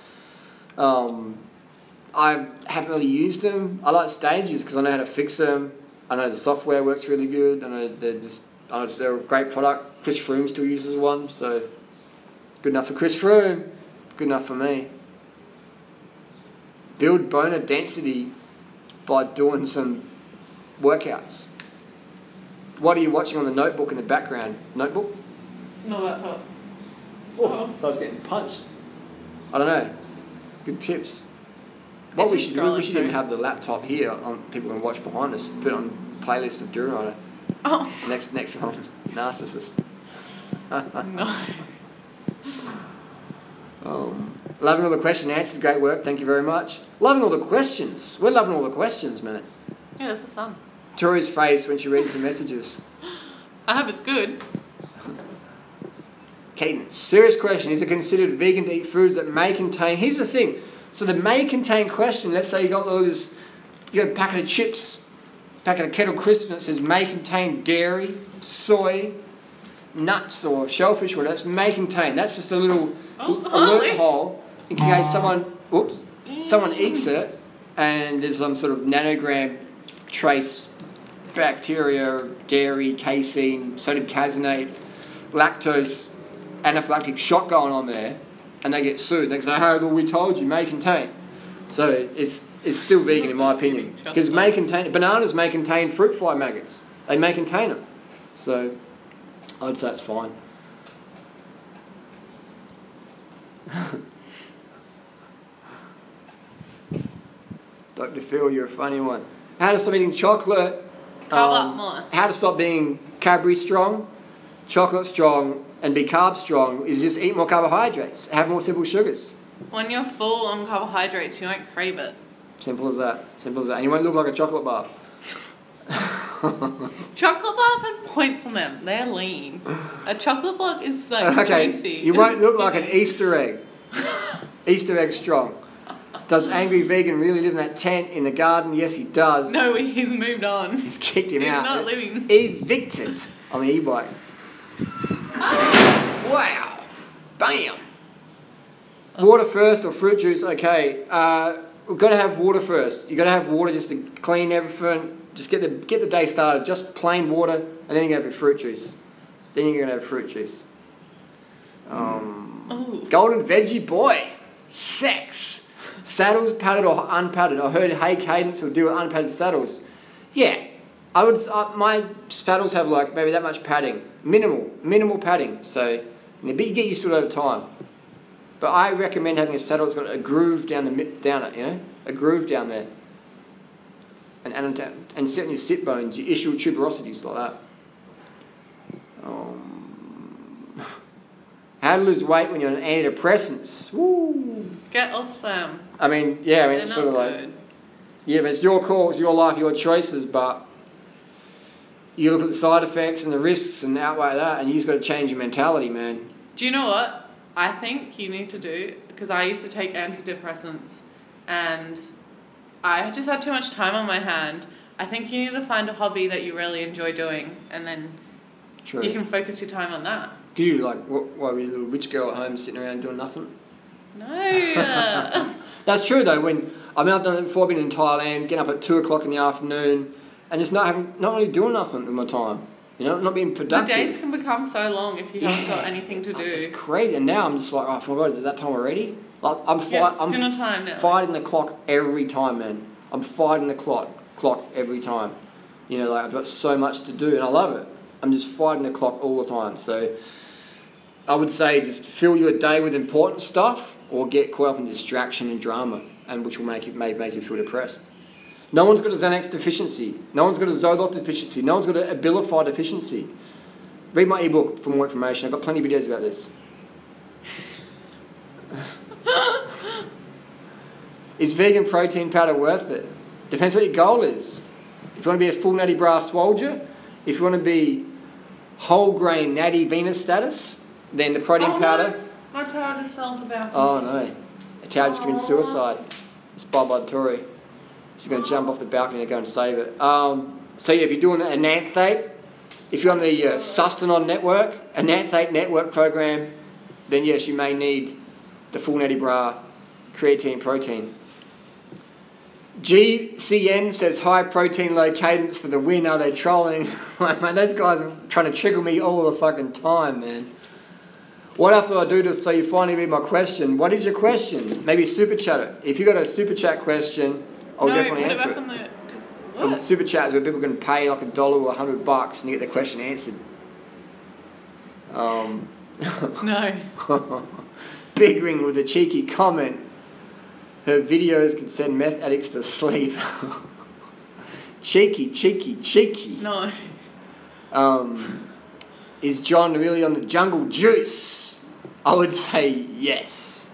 I haven't really used them. I like Stages because I know how to fix them. I know the software works really good. I know they're a great product. Chris Froome still uses one, so good enough for Chris Froome. Good enough for me. Build boner density by doing some workouts. What are you watching on the notebook in the background? Notebook? No, that hurt. Oh, I was getting punched. I don't know. Good tips. What we should even have the laptop here. People can watch behind us. Put it on playlist of Durianrider. Oh. Next one, Narcissist. No. Loving all the question answers. Great work. Thank you very much. Loving all the questions. We're loving all the questions, man. Yeah, this is fun. Tori's face when she reads the messages. I hope it's good. Cadence. Serious question. Is it considered vegan to eat foods that may contain... Here's the thing. So the may contain question, let's say you got a packet of chips, packet of Kettle Crisp, and it says may contain dairy, soy, nuts or shellfish, or that's may contain. That's just a little Holy. loophole in case someone eats it and there's some sort of nanogram trace bacteria, dairy, casein, sodium caseinate, lactose, anaphylactic shock going on there, and they get sued. They say, "Hey, well, we told you may contain." So it's still vegan in my opinion, because bananas may contain fruit fly maggots. They may contain them, so I'd say it's fine. Dr. Phil, you're a funny one. How to stop eating chocolate? Carb up more. How to stop being Cadbury strong, chocolate strong, and be carb strong is just eat more carbohydrates. Have more simple sugars. When you're full on carbohydrates, you won't crave it. Simple as that. Simple as that. And you won't look like a chocolate bar. Chocolate bars have points on them. They're lean. A chocolate block is so okay, you won't look like an Easter egg. Easter egg strong. Does angry vegan really live in that tent in the garden? Yes, he does. No, he's moved on. He's kicked him out. He's not living. Evicted on the e-bike. Wow. Bam. Water first or fruit juice? Okay. We've got to have water first. You've got to have water just to clean everything. Just get the day started. Just plain water, and then you're going to have your fruit juice. Then you're going to have fruit juice. Golden veggie boy. Sex. Saddles, padded or unpadded. I heard Hey Cadence will do unpadded saddles. Yeah. My saddles have like maybe that much padding. Minimal padding. So you get used to it over time. But I recommend having a saddle that's got a groove down it, a groove down there. And set in your sit bones, your ischial tuberosities like that. How to lose weight when you're on antidepressants? Woo. Get off them. They're it's sort of like good. Yeah, but it's your call, it's your life, your choices. But you look at the side effects and the risks and outweigh that, and you just got to change your mentality, man. Do you know what I think you need to do? Because I used to take antidepressants, and I just had too much time on my hand. I think you need to find a hobby that you really enjoy doing, and then you can focus your time on that. You what were you, a little rich girl at home sitting around doing nothing? No. That's true though. I've done it before. I've been in Thailand, getting up at 2 o'clock in the afternoon, and just not really doing nothing with my time. Not being productive. The days can become so long if you haven't got anything to do. It's crazy. And now I'm just like, oh my God, is it that time already? Like I'm fighting the clock every time, man. I'm fighting the clock every time. I've got so much to do, and I love it. I'm just fighting the clock all the time. So I would say just fill your day with important stuff, or get caught up in distraction and drama, and which will make you feel depressed. No one's got a Xanax deficiency. No one's got a Zoloft deficiency. No one's got a Abilify deficiency. Read my ebook for more information. I've got plenty of videos about this. Is vegan protein powder worth it? Depends what your goal is. If you want to be a full natty bra swolger, if you want to be whole grain natty Venus status, then the protein powder. No. My tower just fell off the balcony. Oh no. A tower just committed suicide. It's by Tori. She's going to jump off the balcony and go and save it. So yeah, if you're doing a Nanthate, if you're on the Sustanon network, a Nanthate network program, then yes, you may need the full natty bra creatine protein. GCN says high protein, low cadence for the win. Are they trolling? Man, those guys are trying to trigger me all the fucking time, man. What else do I do so you finally read my question? What is your question? Maybe super chat it. If you got a super chat question, I'll definitely answer it. Super chat is where people can pay like $1 or $100 and you get their question answered. No. Big Ring with a cheeky comment. Her videos could send meth addicts to sleep. Cheeky. No. Is John really on the jungle juice? I would say yes.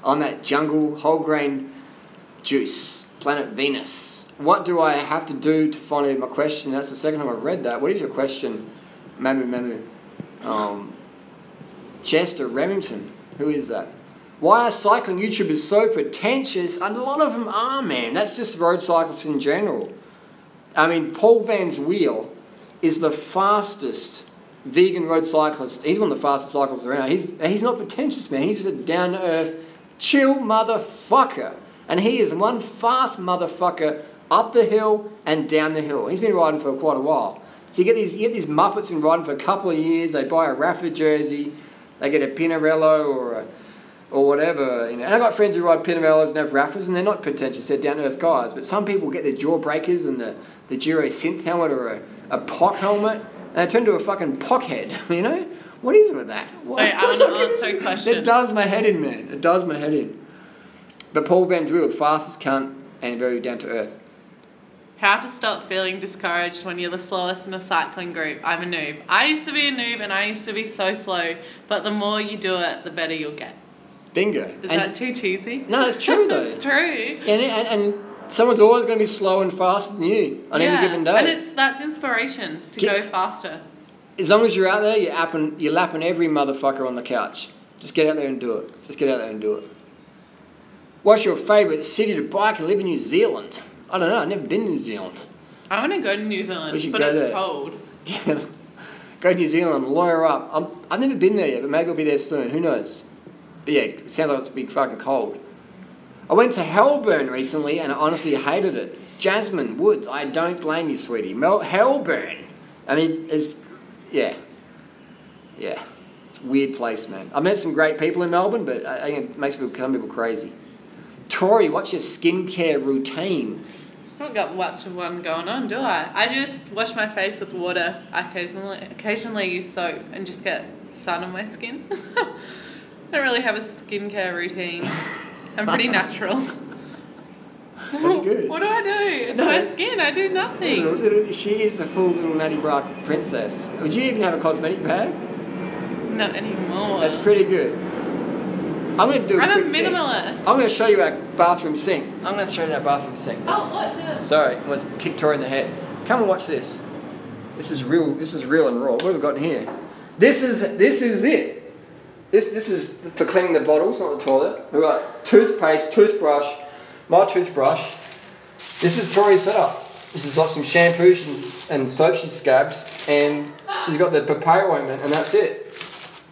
On that jungle whole grain juice. Planet Venus. What do I have to do to find out my question? That's the second time I've read that. What is your question? Mamu. Chester Remington. Who is that? Why are cycling YouTubers so pretentious? And a lot of them are, man. That's just road cyclists in general. Paul Van's Wheel is the fastest vegan road cyclist. He's one of the fastest cyclists around. He's not pretentious, man. He's just a down-to-earth, chill motherfucker. And he is one fast motherfucker up the hill and down the hill. He's been riding for quite a while. So you get these Muppets been riding for a couple of years. They buy a Rafa jersey, they get a Pinarello or whatever. You know. And I've got friends who ride Pinarellos and have Rafas, and they're not pretentious. They're down-to-earth guys. But some people get their jawbreakers and the Duro synth helmet or a POC helmet, and they turn into a fucking POC head. You know, what is it with that? Wait, I want to answer a question. It does my head in, man. It does my head in. But Paul Van Dwiel, fastest cunt and very down-to-earth. How to stop feeling discouraged when you're the slowest in a cycling group. I'm a noob. I used to be a noob and I used to be so slow, but the more you do it, the better you'll get. Bingo. Is that too cheesy? No, it's true though. It's true. And someone's always going to be slow and faster than you on any given day. And that's inspiration to go faster. As long as you're out there, you're lapping every motherfucker on the couch. Just get out there and do it. Just get out there and do it. What's your favourite city to bike and live in New Zealand? I don't know, I've never been to New Zealand. I want to go to New Zealand, but it's there. Cold. Yeah, go to New Zealand, lawyer up. I've never been there yet, but maybe I'll be there soon, who knows? But yeah, it sounds like it's big fucking cold. I went to Helburn recently and I honestly hated it. Jasmine Woods, I don't blame you, sweetie. Helburn. I mean, yeah. It's a weird place, man. I've met some great people in Melbourne, but I think it makes some people crazy. Tori, what's your skincare routine? I haven't got much of one going on, do I? I just wash my face with water. I occasionally use soap and just get sun on my skin. I don't really have a skincare routine. I'm pretty natural. That's good. What do I do? It's my skin. I do nothing. She is a full little Natty Brock princess. Would you even have a cosmetic bag? Not anymore. That's pretty good. I'm a minimalist. I'm going to show you our bathroom sink. I'm going to show you our bathroom sink. Oh, watch it. Sorry, I want to kick Tori in the head. Come and watch this. This is real and raw. What have we got in here? This is it. This is for cleaning the bottles, not the toilet. We've got toothpaste, toothbrush, my toothbrush. This is Tori's setup. This is like some shampoos and soap she's scabbed, and she's got the papaya ointment, and that's it.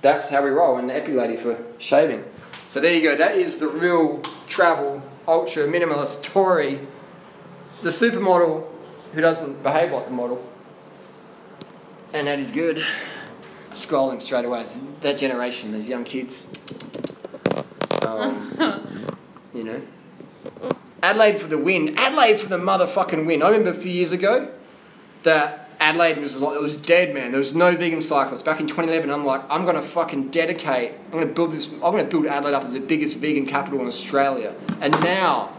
That's how we roll, and the Epilady for shaving. So there you go, that is the real travel, ultra minimalist Tori, the supermodel who doesn't behave like a model. And that is good. Scrolling straight away, it's that generation, those young kids. You know. Adelaide for the win, Adelaide for the motherfucking win. I remember a few years ago that Adelaide was like, it was dead, man. There was no vegan cyclists. Back in 2011, I'm like, I'm gonna fucking dedicate. I'm gonna build Adelaide up as the biggest vegan capital in Australia. And now,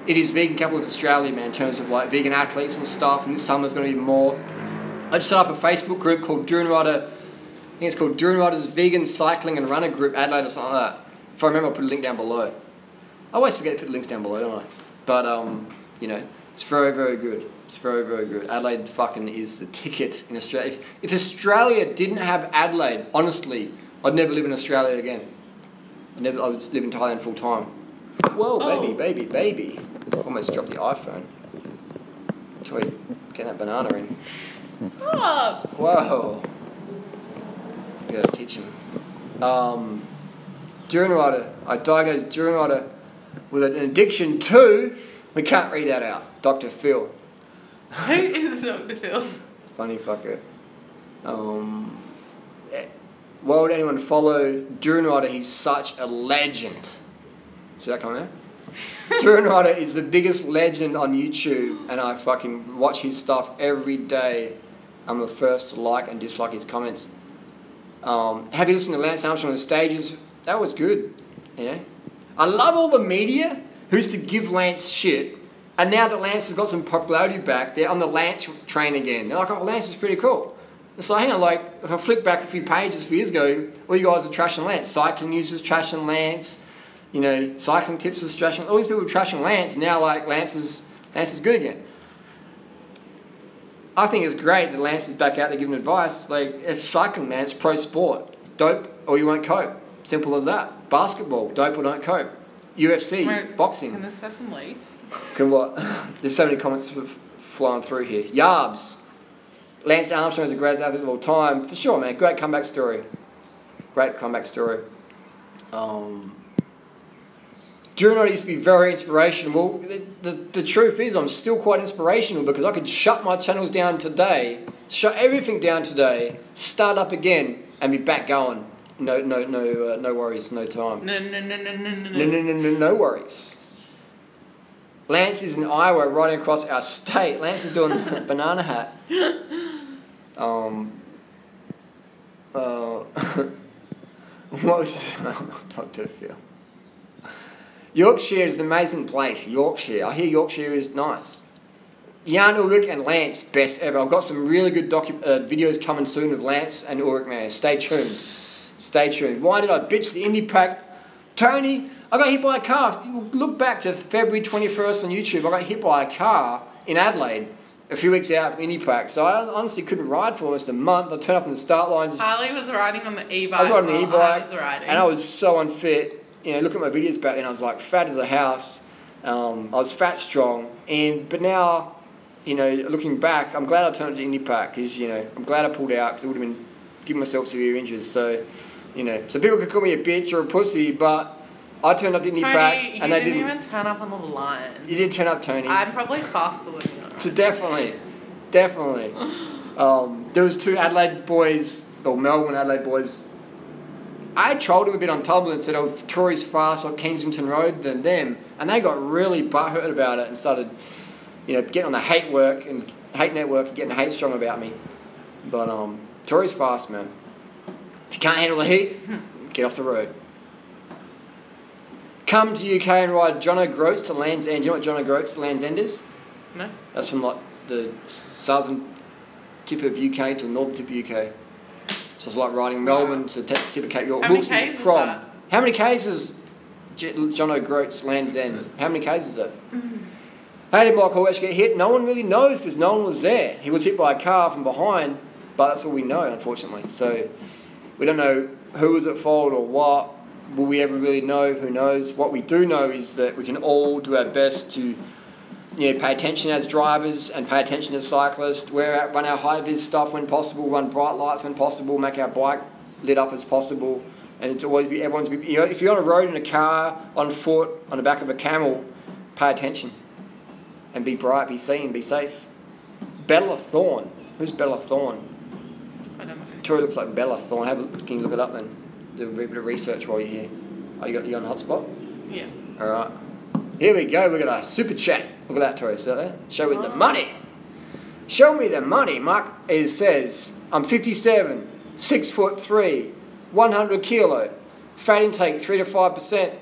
it is vegan capital of Australia, man, in terms of like vegan athletes and stuff. And this summer's gonna be more. I just set up a Facebook group called Durianrider. I think it's called Durianrider's Vegan Cycling and Runner Group Adelaide or something like that. If I remember, I'll put a link down below. I always forget to put links down below, don't I? But you know, it's very, very good. It's very, very good. Adelaide fucking is the ticket in Australia. If Australia didn't have Adelaide, honestly, I'd never live in Australia again. I would live in Thailand full time. Whoa, baby. Almost dropped the iPhone. Tori, get that banana in. Stop. Whoa. You gotta teach him. Durianrider. I diagnosed Durianrider with an addiction to, we can't read that out, Dr. Phil. Who is Dr. Phil? Funny fucker. Why would anyone follow Durianrider? He's such a legend. See that coming out? Durianrider is the biggest legend on YouTube, and I fucking watch his stuff every day. I'm the first to like and dislike his comments. Have you listened to Lance Armstrong on the stages? That was good. You know? I love all the media who used to give Lance shit, and now that Lance has got some popularity back, they're on the Lance train again. They're like, oh, Lance is pretty cool. It's like, hang on, like, if I flick back a few pages a few years ago, all you guys were trashing Lance. Cycling News was trashing Lance. You know, Cycling Tips was trashing. All these people were trashing Lance. Now, like, Lance is good again. I think it's great that Lance is back out there giving advice. Like, it's cycling, man. It's pro sport. It's dope or you won't cope. Simple as that. Basketball, dope or don't cope. UFC, boxing. Can this person leave? Can what? There's so many comments flowing through here. Yarbs. Lance Armstrong is the greatest athlete of all time. For sure, man. Great comeback story. Great comeback story. Durianrider used to be very inspirational. The truth is I'm still quite inspirational because I could shut my channels down today, shut everything down today, start up again, and be back going. No worries, no time. No worries. Lance is in Iowa riding across our state. Lance is doing a banana hat. Dr. Phil. Yorkshire is an amazing place. Yorkshire. I hear Yorkshire is nice. Jan Ulrich and Lance, best ever. I've got some really good videos coming soon of Lance and Ulrich, man. Stay tuned. Stay tuned. Why did I bitch the indie pack? Tony, I got hit by a car. Look back to February 21st on YouTube. I got hit by a car in Adelaide a few weeks out from indie pack. So I honestly couldn't ride for almost a month. I turned up on the start line. Harley was riding on the e-bike. I was riding the e-bike. I was riding. And I was so unfit. You know, look at my videos back then. I was like fat as a house. I was fat strong. But now, you know, looking back, I'm glad I turned to indie pack because, you know, I'm glad I pulled out because I would have been giving myself severe injuries. So, you know, so people could call me a bitch or a pussy, but I turned up to indie pack and they didn't even turn up on the line. You did turn up, Tony. I'm probably faster than you. So definitely. There was two Adelaide boys, or Melbourne Adelaide boys. I trolled them a bit on Tumblr and said, oh, Tori's faster on Kensington Road than them. And they got really butthurt about it and started, you know, getting on the hate network and getting hate strong about me. But Tori's fast, man. If you can't handle the heat, get off the road. Come to UK and ride John O'Groats to Land's End. Do you know what John O'Groats to Land's End is? No. That's from like the southern tip of UK to the northern tip of UK. So it's like riding Melbourne to tip of Cape York. How many Ks is that? How many Ks is John O'Groats Land's End? How many Ks is it? How did Michael Welch get hit? No one really knows because no one was there. He was hit by a car from behind, but that's all we know, unfortunately. So we don't know who was at fault or what. Will we ever really know? Who knows? What we do know is that we can all do our best to, you know, pay attention as drivers and pay attention as cyclists, run our high-vis stuff when possible, run bright lights when possible, make our bike lit up as possible. And it's always be, you know, if you're on a road in a car, on foot, on the back of a camel, pay attention. And be bright, be seen, be safe. Bella Thorne. Who's Bella Thorne? I don't know. Tori looks like Bella Thorne. Can you look it up then? Do a bit of research while you're here. Oh, you on hotspot? Yeah. Alright. Here we go. We've got a super chat. Look at that, Tori. See that? Show me the money. Show me the money. Mark says, I'm 57, 6'3", 100 kilo, fat intake 3 to 5%,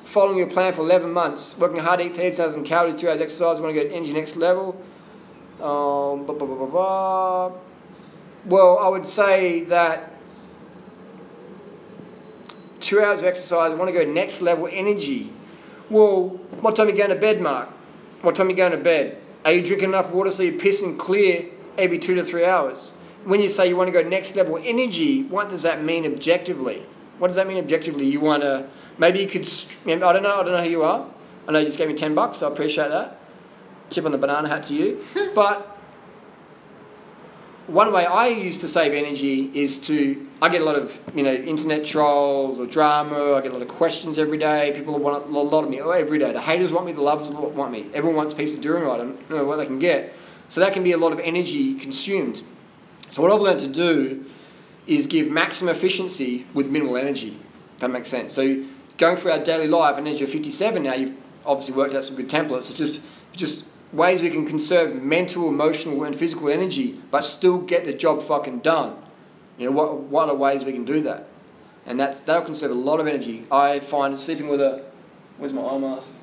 following your plan for 11 months, working hard, eat 30,000 calories, 2 hours exercise, want to go to energy next level. Well, I would say that 2 hours of exercise, I want to go next level energy. Well, what time are you going to bed, Mark? What time are you going to bed? Are you drinking enough water so you're pissing clear every 2 to 3 hours? When you say you want to go next level energy, what does that mean objectively? What does that mean objectively? You want to, maybe you could, I don't know who you are. I know you just gave me $10, so I appreciate that. Tip on the banana hat to you. But one way I use to save energy is I get a lot of, you know, internet trolls or drama. I get a lot of questions every day. People want a lot of me every day. The haters want me, the lovers want me. Everyone wants a piece of durianrider. I don't know what they can get. So that can be a lot of energy consumed. So what I've learned to do is give maximum efficiency with minimal energy. If that makes sense. So going through our daily life, and as you're 57 now, you've obviously worked out some good templates. It's just ways we can conserve mental, emotional, and physical energy, but still get the job fucking done. You know, what are ways we can do that? And that'll conserve a lot of energy. I find sleeping with where's my eye mask?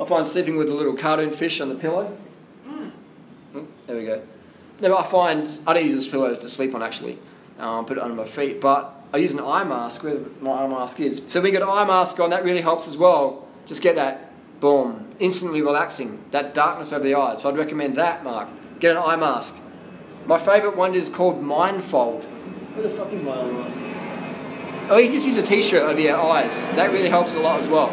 I find sleeping with a little cartoon fish on the pillow. There we go. No, I don't use this pillow to sleep on actually. Put it under my feet, but I use an eye mask where my eye mask is. So when you get an eye mask on, that really helps as well. Just get that. Boom. Instantly relaxing. That darkness over the eyes. So I'd recommend that, Mark. Get an eye mask. My favourite one is called Mindfold. Where the fuck is my eye mask? Oh, you can just use a t-shirt over your eyes. That really helps a lot as well.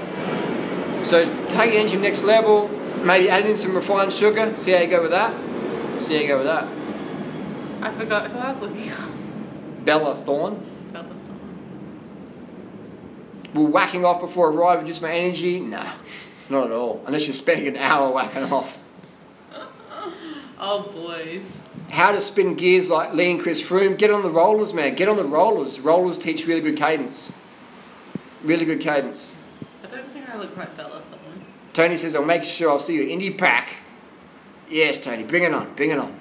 So take your engine next level. Maybe add in some refined sugar. See how you go with that. I forgot who I was looking at. Bella Thorne. Bella Thorne. Will whacking off before a ride reduce my energy? Nah, not at all. Unless you're spending an hour whacking off. Oh, boys. How to spin gears like Lee and Chris Froome. Get on the rollers, man. Get on the rollers. Rollers teach really good cadence. Really good cadence. I don't think I look like Bella Thorne. Tony says, I'll make sure I'll see you Indy Pack. Yes, Tony. Bring it on. Bring it on.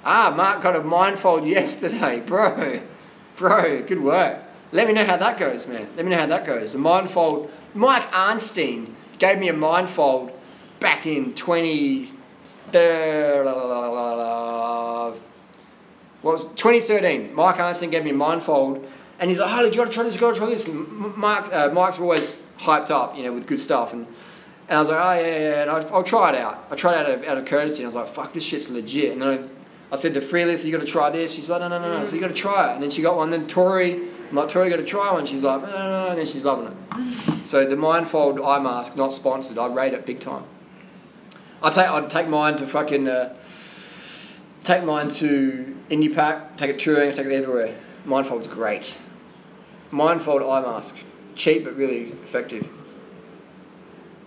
Ah, Mark got a mindfold yesterday. Bro, good work. Let me know how that goes, man. Let me know how that goes. A mindfold. Mike Arnstein gave me a mindfold back in 2013. Mike Arnstein gave me a mindfold, and he's like, "Holy, do you want to try this? You got to try this." And Mike's always hyped up, with good stuff, and I was like, "Oh yeah," and I'll try it out. I tried it out of courtesy, and I was like, "Fuck, this shit's legit." And then I said to Freeless, "You got to try this." She's like, "No." So you got to try it, and then she got one. Then Tori. I'm like, Tori, got to try one. She's like, no, and then she's loving it. So the Mindfold eye mask, not sponsored. I rate it big time. I'd take mine to take mine to Indy Pack, take it touring, take it everywhere. Mindfold's great. Mindfold eye mask, cheap but really effective.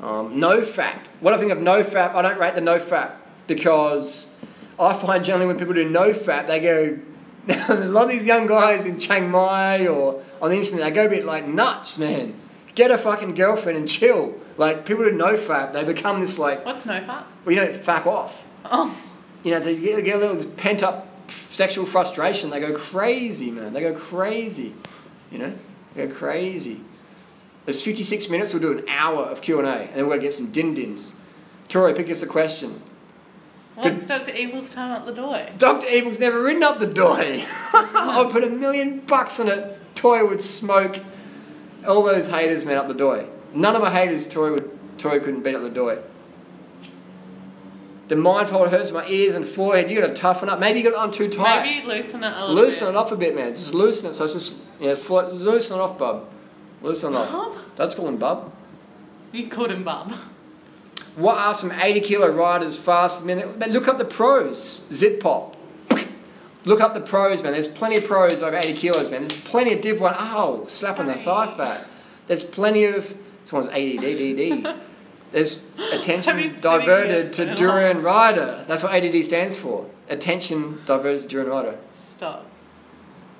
NoFap. What I think of NoFap, I don't rate the NoFap because I find generally when people do NoFap, they go. A lot of these young guys in Chiang Mai or on the internet, they go a bit like nuts, man. Get a fucking girlfriend and chill. Like, people who NoFap, they become this like... What's NoFap? Well, you don't fap off. Oh. They get a little pent-up sexual frustration. They go crazy, man. They go crazy. They go crazy. There's 56 minutes. We'll do an hour of Q&A. And then we're going to get some din-dins. Tori, pick us a question. What's Dr. Evil's time up the door? Dr. Evil's never ridden up the door. I'd put $1 million on it. Tori would smoke all those haters, man, up the door. None of my haters, Tori couldn't beat up the door. The mindfold hurts my ears and forehead. You got to toughen up. Maybe you got it on too tight. Maybe loosen it a little bit. Loosen it off a bit, man. Just loosen it. So it's just, loosen it off, bub. Loosen it off. Bub? That's call him bub. You called him bub. What are some 80-kilo riders fast? Man, look up the pros. Zip pop. Look up the pros, man. There's plenty of pros over 80 kilos, man. There's plenty of Div 1. Oh, slap on the thigh fat. There's plenty of... Someone's ADD. There's attention diverted to durianrider. That's what ADD stands for. Attention diverted to durianrider. Stop.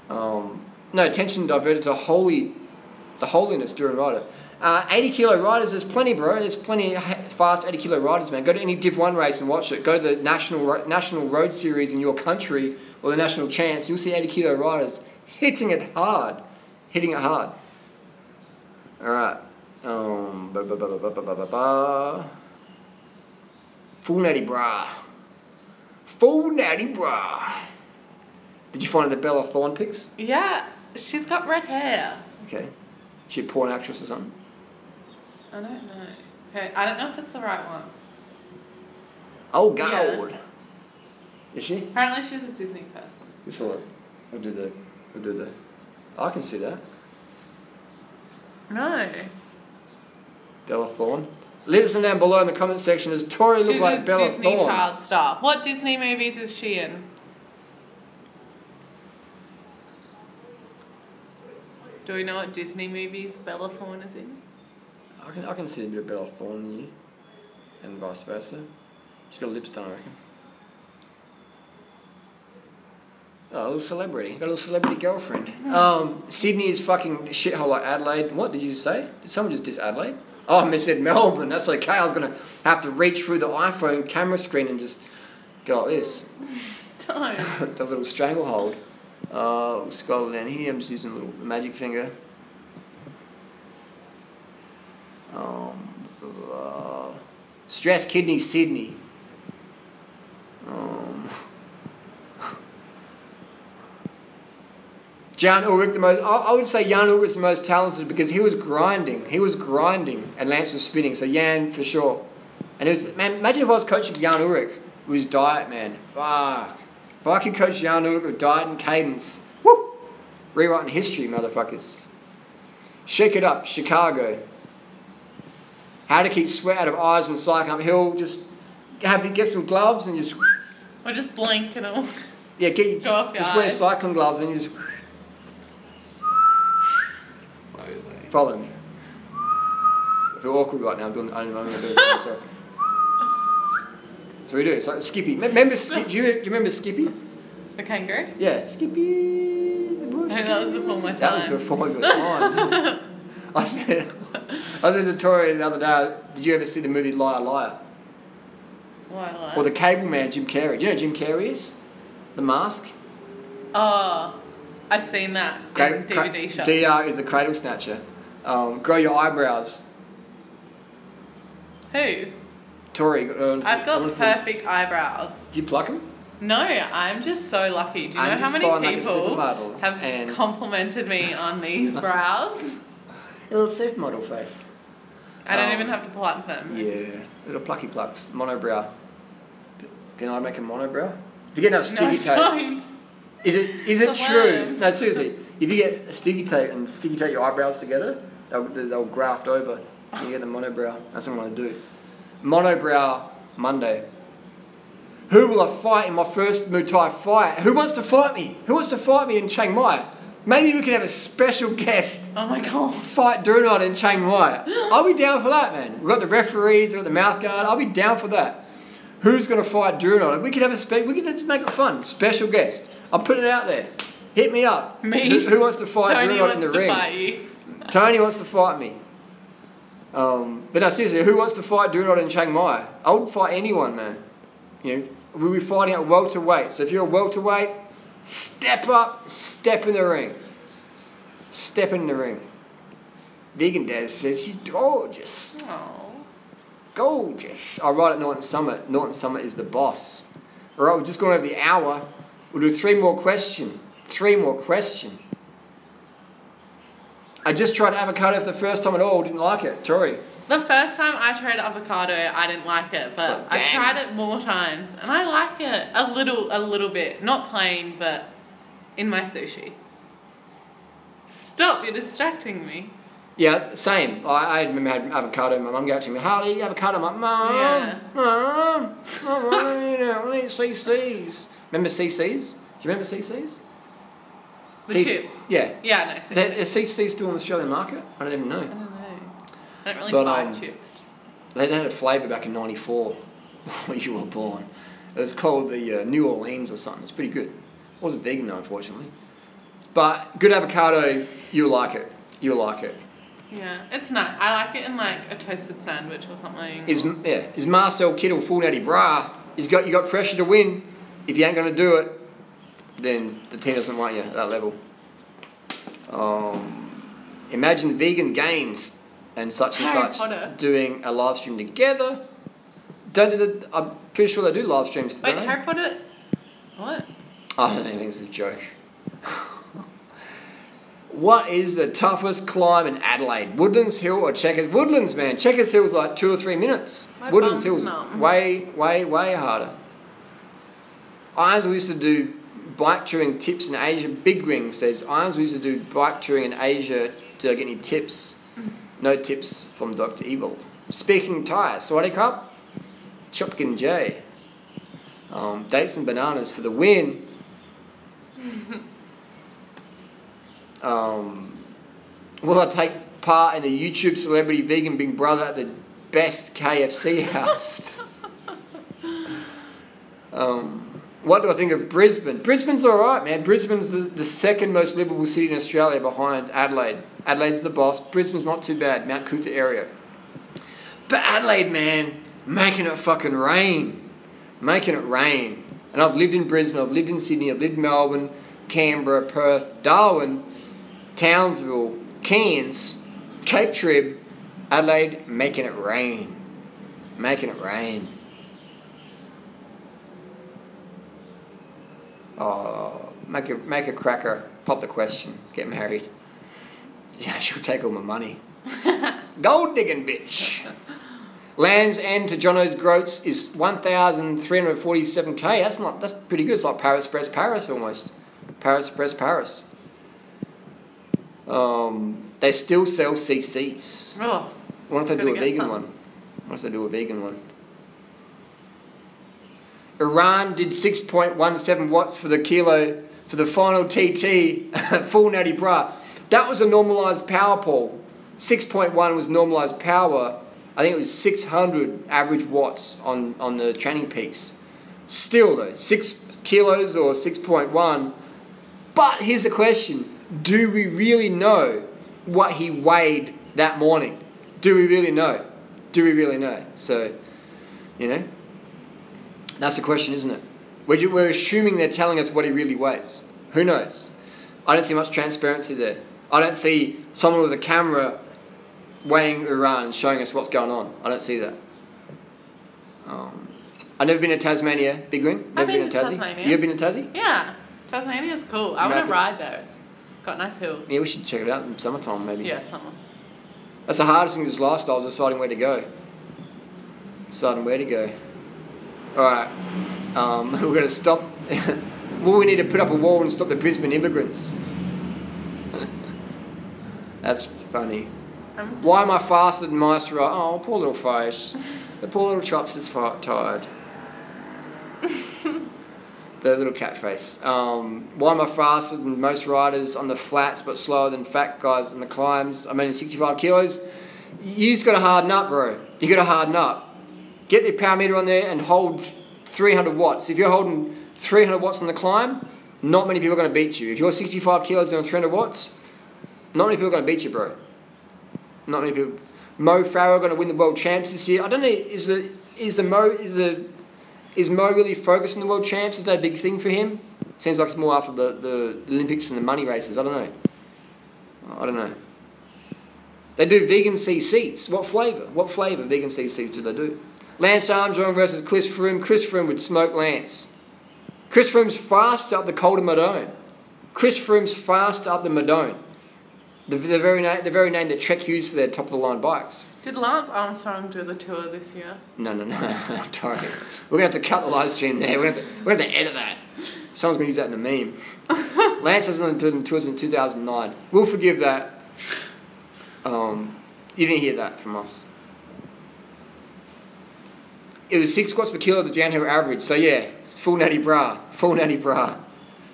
No, attention diverted to the holiness durianrider. 80-kilo riders, there's plenty, bro. There's plenty of fast 80-kilo riders, man. Go to any Div 1 race and watch it. Go to the national road series in your country or the national champs. You'll see 80-kilo riders hitting it hard. All right. Full natty bra. Did you find the Bella Thorne pics? Yeah, she's got red hair. Okay. She a porn actress or something? I don't know. Okay, I don't know if it's the right one. Oh, gold. Yeah. Is she? Apparently she's a Disney person. This one. We'll do the... I can see that. No. Bella Thorne. Let us know down below in the comment section. Does Tori look like Bella Thorne? She's a Disney child star. What Disney movies is she in? Do we know what Disney movies Bella Thorne is in? I can see a bit of Bella Thorne in you. And vice versa. She's got lips done, I reckon. Oh, a little celebrity. Got a little celebrity girlfriend. Sydney is fucking shithole like Adelaide. What did you just say? Did someone just diss Adelaide? Oh, I said Melbourne. That's okay. I was going to have to reach through the iPhone camera screen and just go like this. Don't. The little stranglehold. We'll scroll down here. I'm just using a little magic finger. Stress kidney Sydney. Jan Ulrich, I would say Jan Ulrich is the most talented because he was grinding. And Lance was spinning. So Jan for sure. And it was, man, imagine if I was coaching Jan Ulrich with his diet, man. Fuck. If I could coach Jan Ulrich with diet and cadence, woo! Rewriting history, motherfuckers. Shake it up, Chicago. How to keep sweat out of eyes when cycling uphill. Just get some gloves and just... Or just blink and all. Yeah, just wear cycling gloves and you just follow me. I feel awkward right now. I'm going to do something. Sorry. So we do. It's like Skippy. Remember Skippy? Do you remember Skippy? The kangaroo? Yeah, Skippy. The bush. No, that was before my time. That was before your time. I said to Tori the other day, did you ever see the movie Liar Liar? Liar? Or the cable man, Jim Carrey. Do you know who Jim Carrey is? The Mask? Oh, I've seen that in DVD shops. DR is the cradle snatcher. Grow your eyebrows. Who? Tori. I've got perfect eyebrows. Do you pluck them? No, I'm just so lucky. Do you know how many people have complimented me on these brows? A little supermodel face. I don't even have to pluck them. Yeah, little plucky plucks. Monobrow. Can I make a monobrow? If you get enough sticky tape. Don't. Is it true? No, seriously. If you get a sticky tape and sticky tape your eyebrows together, they'll graft over. You get the monobrow. That's what I'm going to do. Monobrow Monday. Who will I fight in my first Muay Thai fight? Who wants to fight me? Who wants to fight me in Chiang Mai? Maybe we could have a special guest. Oh my god. Fight Durant in Chiang Mai. I'll be down for that, man. We've got the referees, we've got the mouth guard. I'll be down for that. Who's going to fight Durant? We could have we could just make it fun. Special guest. I'm putting it out there. Hit me up. Me? Who wants to fight Durant in the ring? Fight you. Tony wants to fight me. But no, seriously, who wants to fight Durant in Chiang Mai? I would fight anyone, man. You know, we'll be fighting at welterweight. So if you're a welterweight, step up, step in the ring. Step in the ring. Vegan Dad said she's gorgeous. Aww. Gorgeous. I write at Norton Summit. Norton Summit is the boss. All right, we're just going over the hour. We'll do 3 more questions. 3 more questions. I just tried avocado for the first time at all. Didn't like it. Tori. The first time I tried avocado, I didn't like it, but I tried it more times, and I like it a little bit. Not plain, but in my sushi. Stop! You're distracting me. Yeah, same. I remember I had avocado. My mum gave it to me. Harley, avocado. I'm like, Mum, Yeah. Mum, I want to eat CCs. Remember CCs? Do you remember CCs? The chips? Yeah. Yeah, no. Is CCs still on the Australian market? I don't even know. I don't know. I don't really buy chips. They had a flavour back in '94 when you were born. It was called the New Orleans or something. It's pretty good. It wasn't vegan though, unfortunately. But good avocado, you'll like it. You'll like it. Yeah, it's nice. I like it in like a toasted sandwich or something. Is Marcel Kittle full natty bra? You got pressure to win. If you ain't gonna do it, then the team doesn't want you at that level. Imagine vegan games and such Harry Potter. doing a live stream together. I'm pretty sure they do live streams together. Wait, Harry Potter? What? I don't think it's a joke. What is the toughest climb in Adelaide? Woodlands Hill or Checkers? Woodlands, man. Checkers Hill was like 2 or 3 minutes. Woodlands Hill's way harder. Irons used to do bike touring tips in Asia. Big Ring says, Irons used to do bike touring in Asia. Did I get any tips? No tips from Dr. Evil. Speaking Thai, Sawadee Krap, Chopkin J. Dates and bananas for the win. Will I take part in the YouTube Celebrity Vegan Big Brother at the best KFC house? What do I think of Brisbane? Brisbane's alright, man. Brisbane's the second most livable city in Australia behind Adelaide. Adelaide's the boss. Brisbane's not too bad. Mount Coot area. But Adelaide, man, making it fucking rain. Making it rain. And I've lived in Brisbane, I've lived in Sydney, I've lived in Melbourne, Canberra, Perth, Darwin, Townsville, Cairns, Cape Trib, Adelaide, making it rain. Making it rain. Oh, make a cracker, pop the question, get married. Yeah, she'll take all my money. Gold digging bitch. Land's End to Jono's Groats is 1,347k. That's pretty good. It's like Paris Express Paris almost. Paris Express Paris. They still sell CCs. Oh, what if they do a vegan one? What if they do a vegan one? Iran did 6.17 watts for the kilo for the final TT, full natty bra. That was a normalised power, Paul. 6.1 was normalised power. I think it was 600 average watts on the training peaks. Still though, 6 kilos or 6.1. But here's the question. Do we really know what he weighed that morning? Do we really know? Do we really know? So, you know, that's the question, isn't it? We're assuming they're telling us what he really weighs. Who knows? I don't see much transparency there. I don't see someone with a camera weighing Iran and showing us what's going on. I don't see that. I've never been to Tasmania, Big Wing. Never been to Tassie. You've been to Tassie? Yeah. Tasmania's cool. I want to ride there. It's got nice hills. Yeah, we should check it out in summertime maybe. Yeah, summer. That's the hardest thing in this lifestyle, is deciding where to go. Deciding where to go. Alright. We're going to stop. Well, we need to put up a wall and stop the Brisbane immigrants. That's funny. Why am I faster than Maestro? Oh, poor little face. The poor little chops is tired. The little cat face. Why am I faster than most riders on the flats but slower than fat guys on the climbs? I'm only 65 kilos. You just got to harden up, bro. You got to harden up. Get the power meter on there and hold 300 watts. If you're holding 300 watts on the climb, not many people are going to beat you. If you're 65 kilos doing 300 watts, not many people are going to beat you, bro. Not many people. Mo Farah going to win the world champs this year. I don't know. Is Mo really focused on the world champs? Is that a big thing for him? Seems like it's more after the Olympics and the money races. I don't know. They do vegan CCs. What flavour? What flavour vegan CCs do they do? Lance Armstrong versus Chris Froome. Chris Froome would smoke Lance. Chris Froome's faster up the Col de Madone. Chris Froome's faster up the Madone. The very name that Trek used for their top-of-the-line bikes. Did Lance Armstrong do the tour this year? No. Tori. We're going to have to cut the live stream there. We're going to have to edit that. Someone's going to use that in a meme. Lance hasn't done tours in 2009. We'll forgive that. You didn't hear that from us. It was 6 watts per kilo, the Janho average. So yeah, full natty bra. Full natty bra.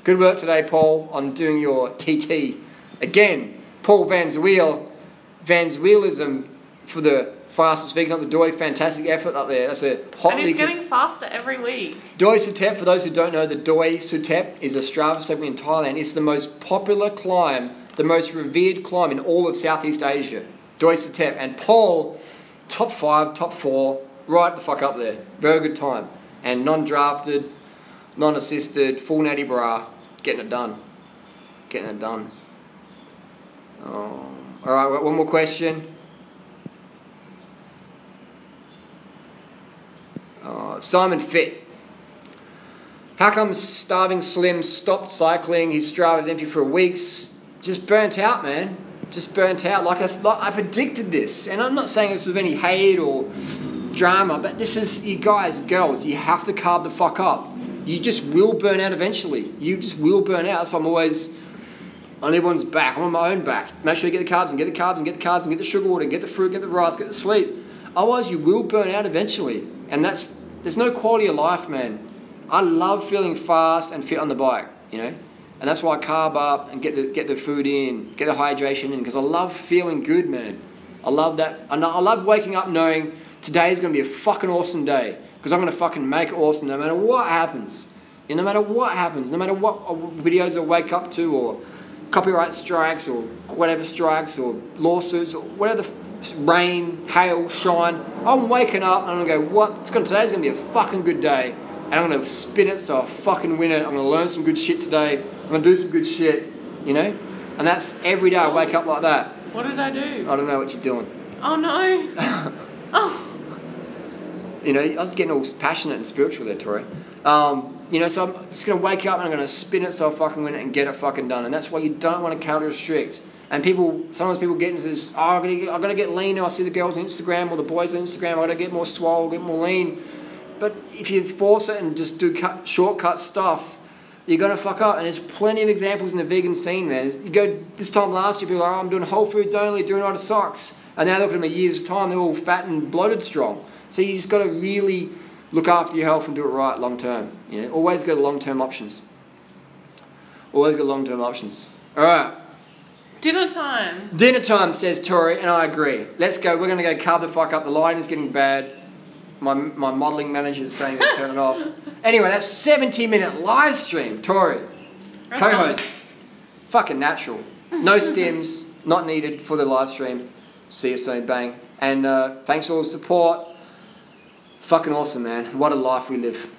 Good work today, Paul, on doing your TT. Again, Paul Van Zweelism for the fastest vegan up the Doi. Fantastic effort up there. That's a hot. And he's getting faster every week. Doi Suthep, for those who don't know, the Doi Suthep is a Strava segment in Thailand. It's the most popular climb, the most revered climb in all of Southeast Asia. Doi Suthep. And Paul, top 5, top 4, right the fuck up there. Very good time. And non-drafted, non-assisted, full natty bra, getting it done. Getting it done. Alright, we've got one more question. Simon Fit. How come Starving Slim stopped cycling? His Strava was empty for weeks. Just burnt out, man. Just burnt out. Like I predicted this. And I'm not saying this with any hate or drama, but this is, you guys, girls, you have to carb the fuck up. You just will burn out eventually. You just will burn out. So I'm always on everyone's back. I'm on my own back. Make sure you get the carbs and get the carbs and get the carbs and get the sugar water, get the fruit, get the rice, get the sleep. Otherwise, you will burn out eventually. And there's no quality of life, man. I love feeling fast and fit on the bike, you know? And that's why I carb up and get the food in, get the hydration in, because I love feeling good, man. I love that. I love waking up knowing today's going to be a fucking awesome day, because I'm going to fucking make it awesome no matter what happens. You know, no matter what happens, no matter what videos I wake up to, or copyright strikes, or whatever strikes, or lawsuits, or whatever, rain, hail, shine. I'm waking up and I'm going to go, today's going to be a fucking good day. And I'm going to spin it so I fucking win it. I'm going to learn some good shit today. I'm going to do some good shit, you know? And that's every day I wake up like that. What did I do? I don't know what you're doing. Oh no. Oh. You know, I was getting all passionate and spiritual there, Tori. You know, so I'm just going to wake up and I'm going to spin it so I fucking win it and get it fucking done. And that's why you don't want to calorie restrict. And sometimes people get into this, I've got to get leaner. I see the girls on Instagram or the boys on Instagram, I've got to get more swole, get more lean. But if you force it and just do shortcut stuff, you're going to fuck up. And there's plenty of examples in the vegan scene, man. You go this time last year, people are like, I'm doing whole foods only, doing out of socks. And now look at them a year's time, they're all fat and bloated strong. So you just got to really Look after your health and do it right long term. You know, always go to long-term options. Always go long-term options. All right. Dinner time. Dinner time, says Tori, and I agree. Let's go. We're going to go carb the fuck up. The lighting's getting bad. My modelling manager is saying to turn it off. Anyway, that's 70-minute live stream. Tori, co-host, fucking natural. No stims, not needed for the live stream. See you soon, bang. And thanks for all the support. Fucking awesome, man. What a life we live.